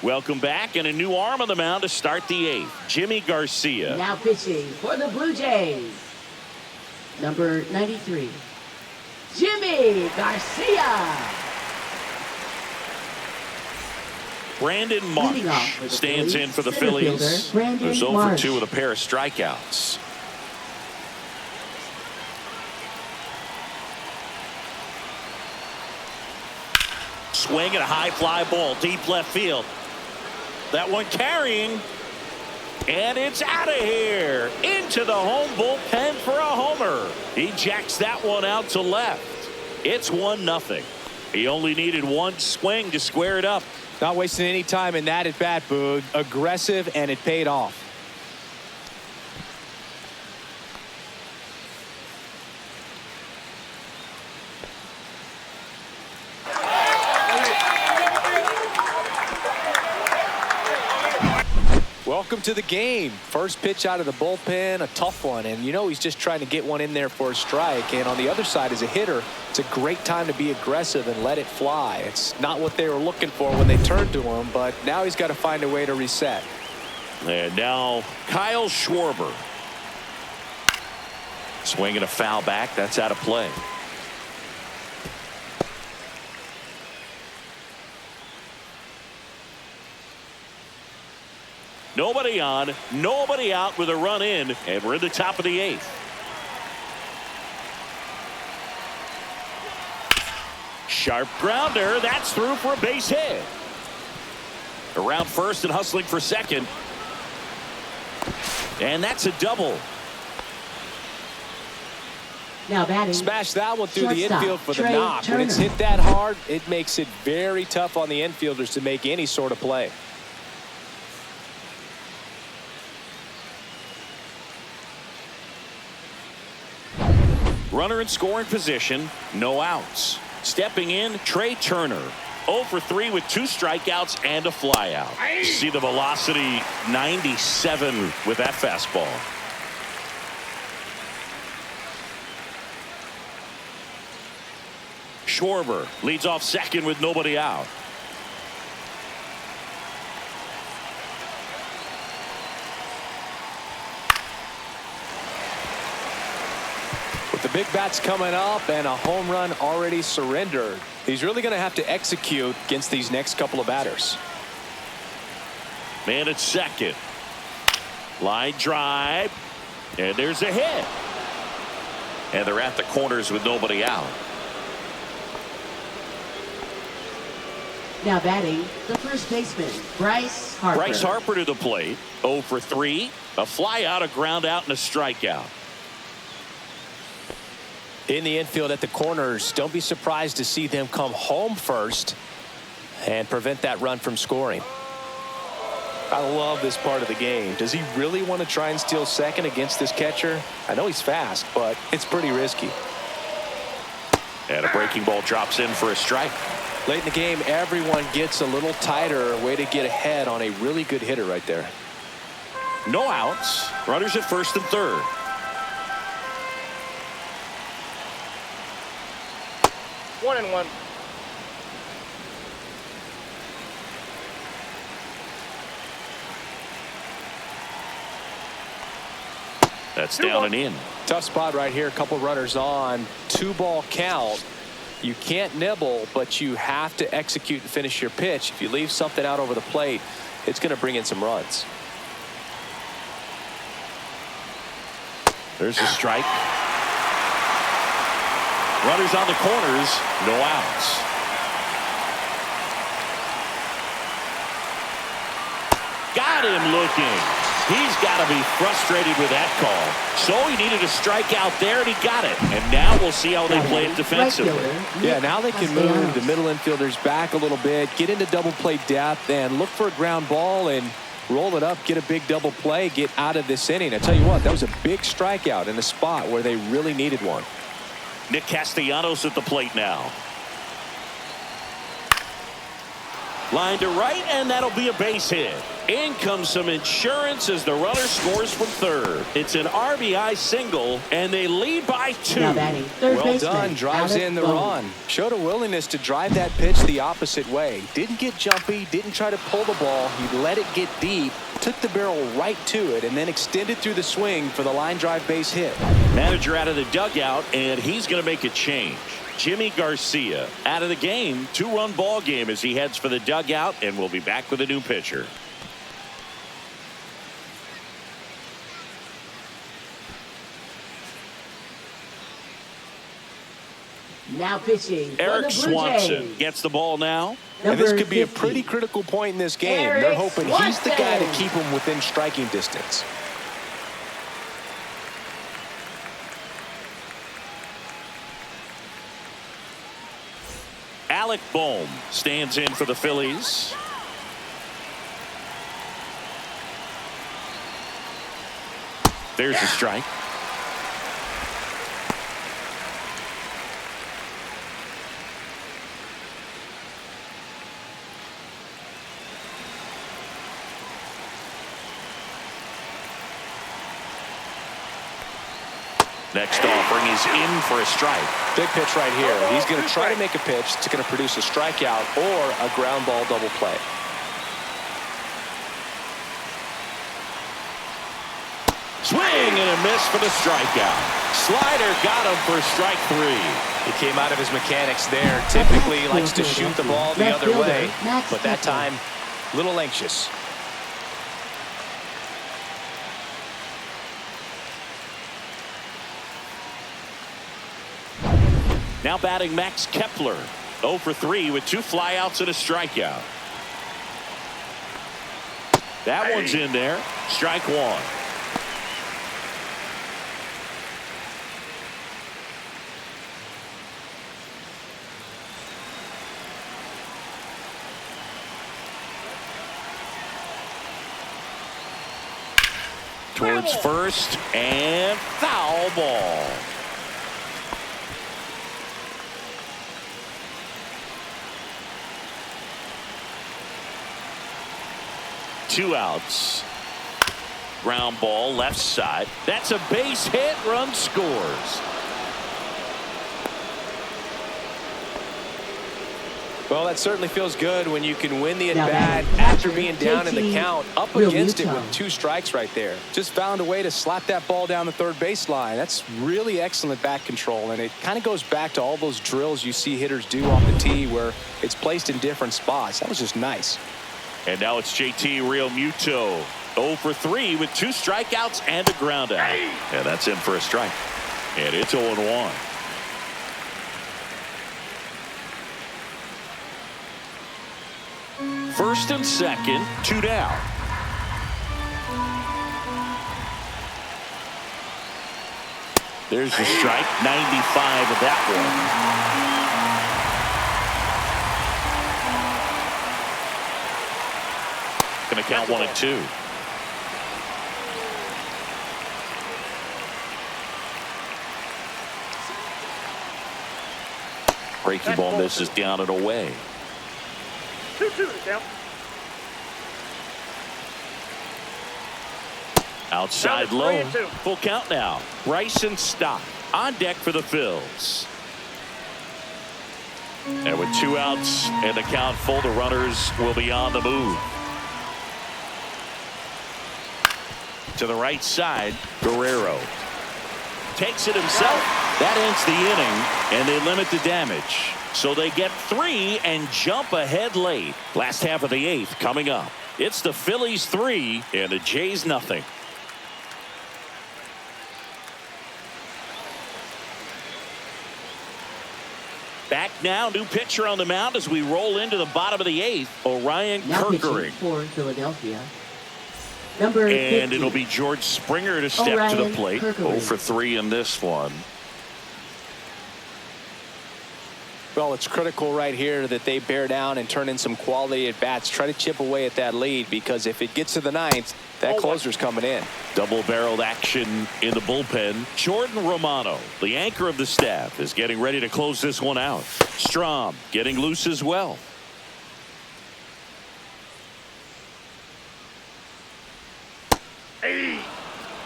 Welcome back, and a new arm on the mound to start the 8th. Jimmy Garcia. Now pitching for the Blue Jays, number 93, Jimmy Garcia. Brandon Leading off Marsh for the stands Phillies, in for the center Phillies. fielder, Brandon There's 0 for Marsh. 2 with a pair of strikeouts. Swing and a high fly ball deep left field. That one carrying. And it's out of here. Into the home bullpen for a homer. He jacks that one out to left. It's 1-0. He only needed one swing to square it up. Not wasting any time in that at bat, Boog. Aggressive, and it paid off. Welcome to the game. First pitch out of the bullpen, a tough one. And you know he's just trying to get one in there for a strike. And on the other side, as a hitter, it's a great time to be aggressive and let it fly. It's not what they were looking for when they turned to him, but now he's got to find a way to reset. And now Kyle Schwarber. Swinging a foul back. That's out of play. Nobody on, nobody out with a run in, and we're in the top of the 8th. Sharp grounder. That's through for a base hit. Around first and hustling for second. And that's a double. Now batting. Smash that one through the shortstop, infield for the Trey knock. Turner. When it's hit that hard, it makes it very tough on the infielders to make any sort of play. Runner in scoring position, no outs. Stepping in, Trey Turner. 0 for 3 with 2 strikeouts and a flyout. See the velocity, 97 with that fastball. Schwarber leads off second with nobody out. With the big bats coming up and a home run already surrendered, he's really going to have to execute against these next couple of batters. Man at second. Line drive. And there's a hit. And they're at the corners with nobody out. Now batting, the first baseman, Bryce Harper. Bryce Harper to the plate. 0 for 3. A fly out, a ground out, and a strikeout. In the infield at the corners, don't be surprised to see them come home first and prevent that run from scoring. I love this part of the game. Does he really want to try and steal second against this catcher? I know he's fast, but it's pretty risky. And a breaking ball drops in for a strike. Late in the game, everyone gets a little tighter. Way to get ahead on a really good hitter right there. No outs. Runners at first and third. One and one. That's down and in. Tough spot right here. A couple runners on. 2-ball count. You can't nibble, but you have to execute and finish your pitch. If you leave something out over the plate, it's going to bring in some runs. There's a strike. Runners on the corners. No outs. Got him looking. He's got to be frustrated with that call. So he needed a strikeout there, and he got it. And now we'll see how they play it defensively. Yeah, now they can move the middle infielders back a little bit, get into double play depth, and look for a ground ball and roll it up, get a big double play, get out of this inning. I tell you what, that was a big strikeout in a spot where they really needed one. Nick Castellanos at the plate now. Line to right, and that'll be a base hit. In comes some insurance as the runner scores from third. It's an RBI single, and they lead by 2. Well done. Drives in the run. Showed a willingness to drive that pitch the opposite way. Didn't get jumpy, didn't try to pull the ball. He let it get deep, took the barrel right to it, and then extended through the swing for the line drive base hit. Manager out of the dugout, and he's going to make a change. Jimmy Garcia out of the game. 2-run ball game as he heads for the dugout, and we'll be back with a new pitcher. Now pitching. Eric Swanson gets the ball now. And this could be a pretty critical point in this game. They're hoping he's the guy to keep him within striking distance. Alec Bohm stands in for the Phillies. There's a strike. Next offering is in for a strike. Big pitch right here. He's going to try to make a pitch that's going to produce a strikeout or a ground ball double play. Swing and a miss for the strikeout. Slider got him for strike 3. He came out of his mechanics there. Typically he likes to shoot the ball the other way, but that time a little anxious. Now batting Max Kepler. 0 for 3 with 2 flyouts and a strikeout. That one's in there. Strike 1. Towards first and foul ball. Two outs. Ground ball left side. That's a base hit. Run scores. Well, that certainly feels good when you can win the Now at-bat batting after catcher, being down in the JT count, up Real against it Muto. with 2 strikes right there. Just found a way to slap that ball down the third baseline. That's really excellent bat control, and it kind of goes back to all those drills you see hitters do off the tee where it's placed in different spots. That was just nice. And now it's JT Real Muto. 0 for 3 with 2 strikeouts and a ground out. And that's in for a strike. And it's 0-1. First and second, 2 down. There's the strike, 95 of that one. Going to count 1 and 2. Breaking ball misses down and away. 2-2 down. Outside Down to low. 3-2. Full count now. Bryson Stott on deck for the Phillies. And with 2 outs and the count full, the runners will be on the move. To the right side, Guerrero takes it himself. That ends the inning, and they limit the damage. So they get 3 and jump ahead late. Last half of the 8th coming up. It's the Phillies 3 and the Jays nothing. Back now, new pitcher on the mound as we roll into the bottom of the 8th. Orion Now pitching Kerkering. for Philadelphia. Number And 50. it'll be George Springer to step to the Orion plate. Kerkering. 0 for 3 in this one. Well, it's critical right here that they bear down and turn in some quality at bats. Try to chip away at that lead, because if it gets to the 9th, that closer's coming in. Double-barreled action in the bullpen. Jordan Romano, the anchor of the staff, is getting ready to close this one out. Strom getting loose as well.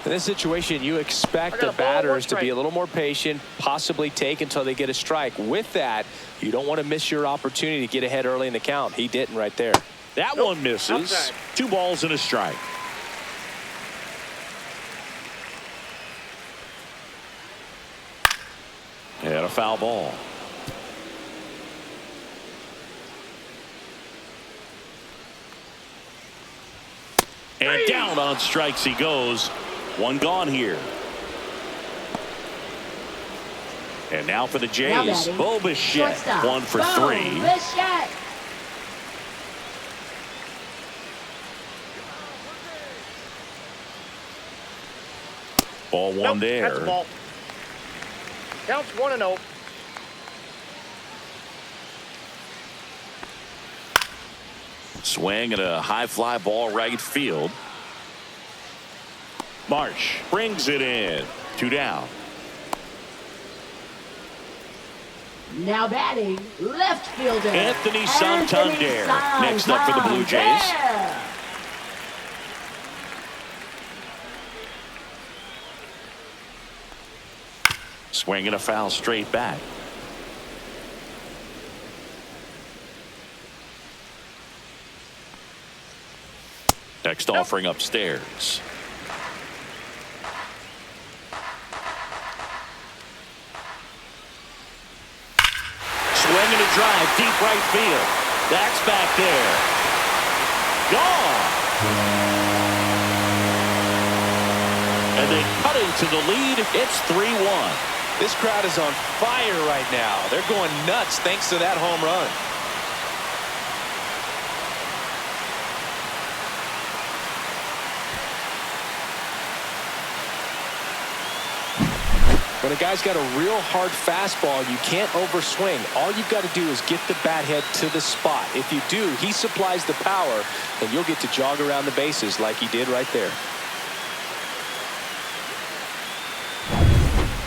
In this situation, you expect I got the a ball, 1 batters to be strike. a little more patient, possibly take until they get a strike. With that, you don't want to miss your opportunity to get ahead early in the count. He didn't right there. That one misses. Outside. 2 balls and a strike. And a foul ball. And down on strikes he goes. 1 gone here. And now for the Now Jays, batting, Bo Bichette, shortstop, 1 for Bo 3. Bichette. Ball 1 Nope, there. That's a ball. Counts 1-0. Swing and a high fly ball right field. Marsh brings it in. 2 down. Now batting, left fielder Anthony Santander next up for the Blue Jays. Santander. Swing and a foul straight back. Next offering upstairs. Swing and a drive, deep right field. That's back there. Gone. And they cut into the lead. It's 3-1. This crowd is on fire right now. They're going nuts thanks to that home run. When a guy's got a real hard fastball, you can't overswing. All you've got to do is get the bat head to the spot. If you do, he supplies the power, and you'll get to jog around the bases like he did right there.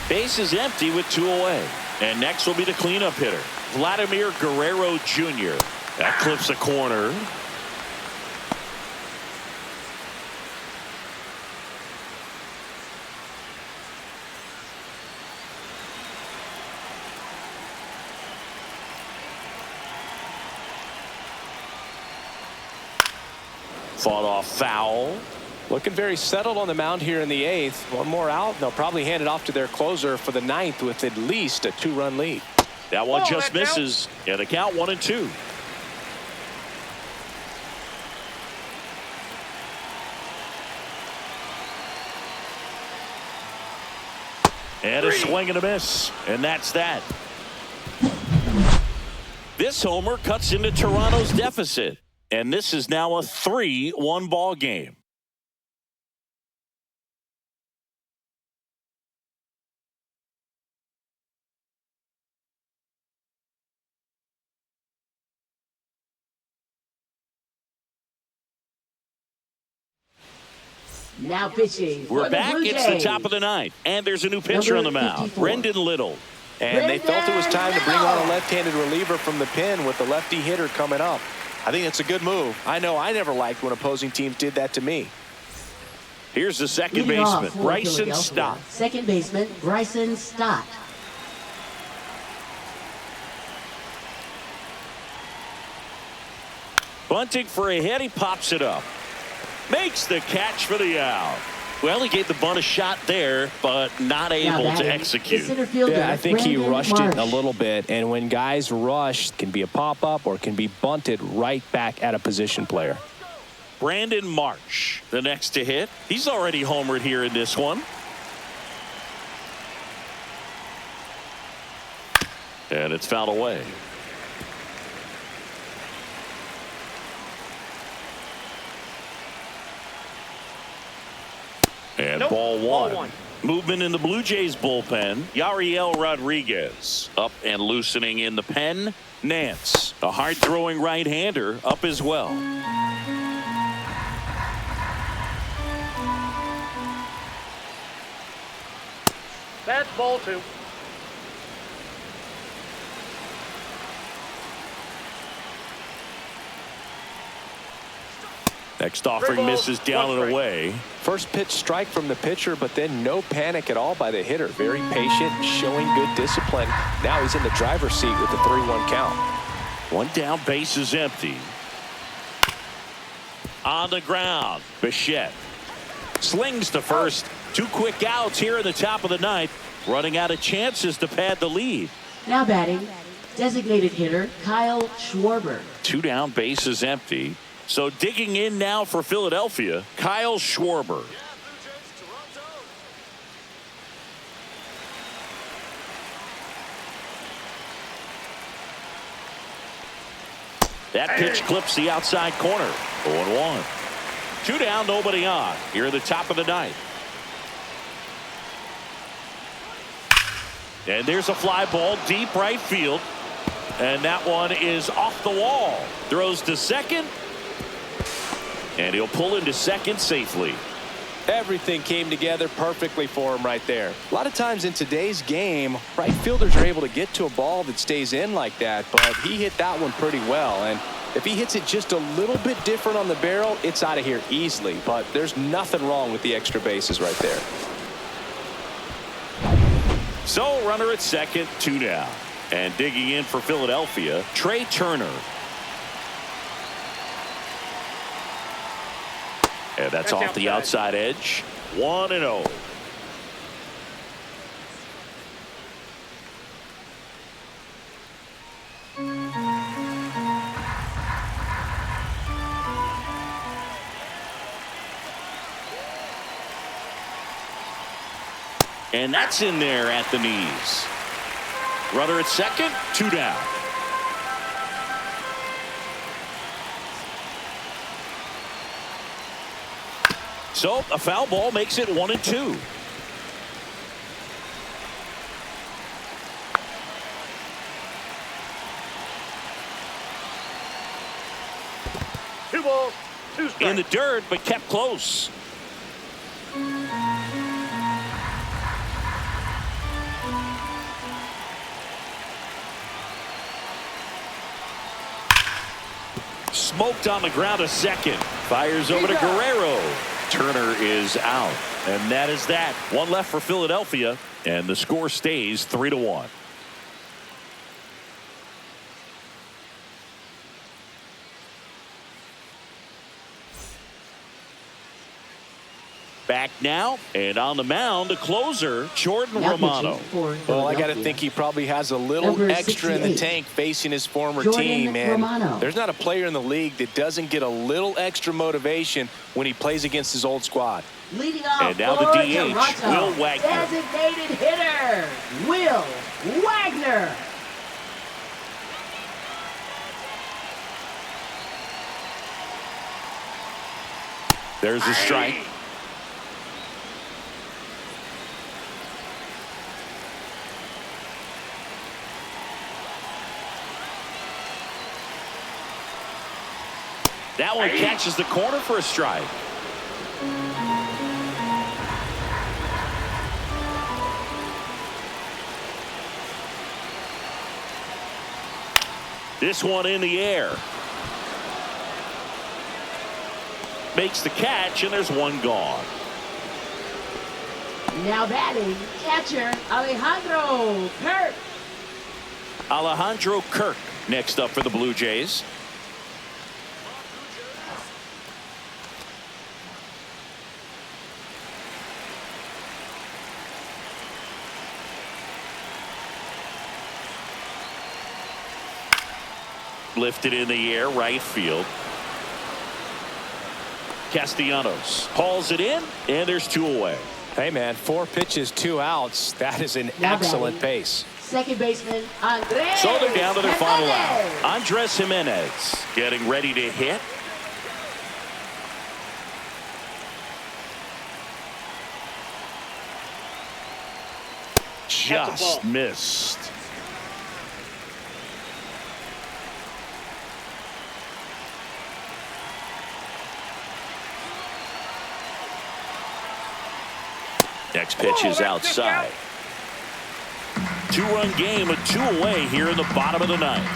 Base is empty with 2 away. And next will be the cleanup hitter, Vladimir Guerrero Jr. That clips a corner. Fought off foul. Looking very settled on the mound here in the 8th. One more out. They'll probably hand it off to their closer for the 9th with at least a 2-run lead. That one just misses. And the count 1-2. And a swing and a miss. And that's that. This homer cuts into Toronto's deficit. And this is now a 3-1 ball game. Now pitching. We're back. It's the top of the 9th. And there's a new pitcher on the mound. Brendan Little. And they felt it was time to bring on a left-handed reliever from the pen with the lefty hitter coming up. I think it's a good move. I know I never liked when opposing teams did that to me. Here's the second baseman, Bryson Stott. Second baseman, Bryson Stott. Bunting for a hit. He pops it up. Makes the catch for the out. Well, he gave the bunt a shot there, but not able to execute. Yeah, I think he rushed it a little bit, and when guys rush, it can be a pop-up or can be bunted right back at a position player. Brandon Marsh, the next to hit. He's already homered here in this one. And it's fouled away. And ball one. Movement in the Blue Jays bullpen. Yariel Rodriguez up and loosening in the pen. Nance, a hard-throwing right-hander, up as well. That's ball 2. Next offering misses down and away. First pitch strike from the pitcher, but then no panic at all by the hitter. Very patient, showing good discipline. Now he's in the driver's seat with the 3-1 count. One down, base is empty. On the ground, Bichette slings to first. 2 quick outs here in the top of the 9th. Running out of chances to pad the lead. Now batting, designated hitter Kyle Schwarber. 2 down, base is empty. So digging in now for Philadelphia, Kyle Schwarber. That pitch clips the outside corner. 0-1. 2 down, nobody on. Here at the top of the 9th. And there's a fly ball deep right field. And that one is off the wall. Throws to second. And he'll pull into second safely. Everything came together perfectly for him right there. A lot of times in today's game, right fielders are able to get to a ball that stays in like that, but he hit that one pretty well. And if he hits it just a little bit different on the barrel, it's out of here easily. But there's nothing wrong with the extra bases right there. So runner at second, 2 down. And digging in for Philadelphia, Trey Turner. And that's off the outside edge. 1-0. And that's in there at the knees. Runner at second, 2 down. So a foul ball makes it 1-2. Two balls, 2 strikes. In the dirt, but kept close. Smoked on the ground to second. Fires over to Guerrero. Turner is out. And that is that. 1 left for Philadelphia. And the score stays 3-1. Back now, and on the mound, the closer, Jordan Now Romano. pitching for Well, I got to Philadelphia. think he probably has a little Number extra in the 68, tank facing his former Jordan team, and Romano. there's not a player in the league that doesn't get a little extra motivation when he plays against his old squad. Leading off And now the for DH, Toronto, Will Wagner. designated hitter, Will Wagner. There's a strike. That one catches the corner for a strike. This one in the air. Makes the catch, and there's one gone. Now batting, catcher Alejandro Kirk. Alejandro Kirk next up for the Blue Jays. Lifted in the air, right field. Castellanos hauls it in, and there's two away. Hey, man, 4 pitches, 2 outs. That is an Now excellent batting, pace. second baseman Andres. So they're down to their final Jimenez. out. Andres Jimenez getting ready to hit. Just missed. Next pitch is outside. 2-run game, a 2 away here in the bottom of the ninth.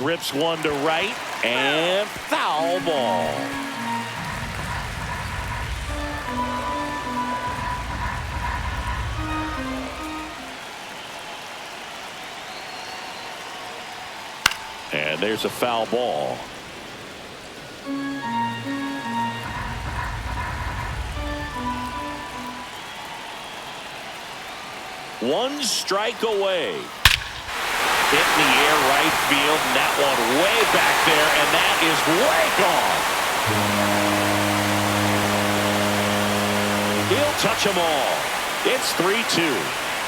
Rips one to right, and foul ball. And there's a foul ball. One strike away. Hit in the air, right field, and that one way back there, and that is way gone. He'll touch them all. It's 3-2.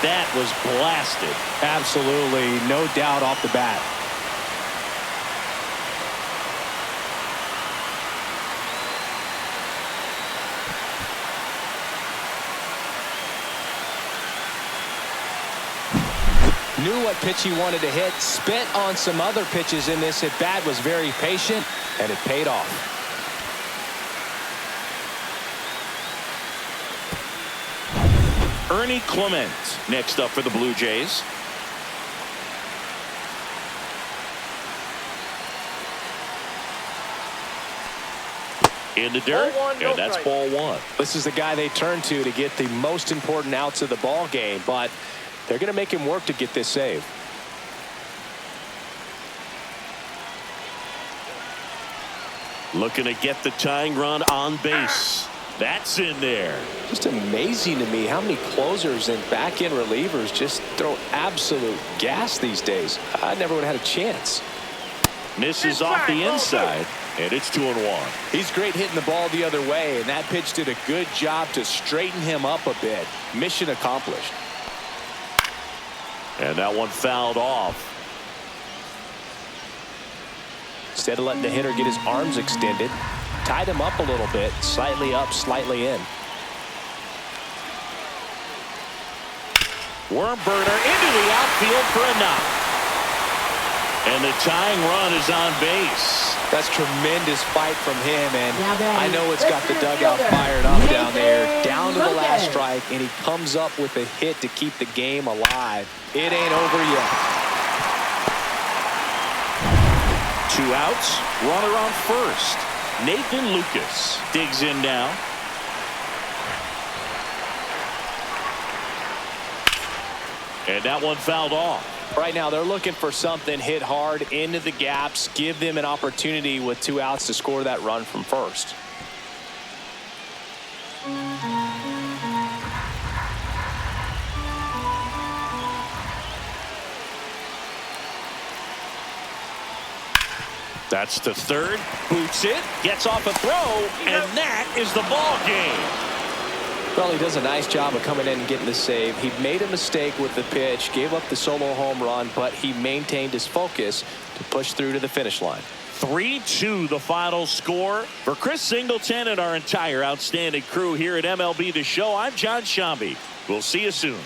That was blasted. Absolutely, no doubt off the bat. Knew what pitch he wanted to hit, spent on some other pitches in this at bat, was very patient, and it paid off. Ernie Clement next up for the Blue Jays. In the dirt, Ball one, no and that's strike. ball one. This is the guy they turn to get the most important outs of the ball game, but they're going to make him work to get this save. Looking to get the tying run on base. That's in there. Just amazing to me how many closers and back-end relievers just throw absolute gas these days. I never would have had a chance. Misses off the inside, and it's 2-1. He's great hitting the ball the other way, and that pitch did a good job to straighten him up a bit. Mission accomplished. And that one fouled off. Instead of letting the hitter get his arms extended, tied him up a little bit, slightly up, slightly in. Worm burner into the outfield for a knock. And the tying run is on base. That's tremendous fight from him, and Now batting, I know it's got the left dugout fielder, fired up down there, Nathan down to the last Lucas. strike, and he comes up with a hit to keep the game alive. It ain't over yet. 2 outs, runner on first. Nathan Lucas digs in now. And that one fouled off. Right now, they're looking for something hit hard into the gaps, give them an opportunity with 2 outs to score that run from first. That's to third. Boots it. Gets off a throw. And that is the ball game. Well, he does a nice job of coming in and getting the save. He made a mistake with the pitch, gave up the solo home run, but he maintained his focus to push through to the finish line. 3-2 the final score. For Chris Singleton and our entire outstanding crew here at MLB The Show, I'm John Shambi. We'll see you soon.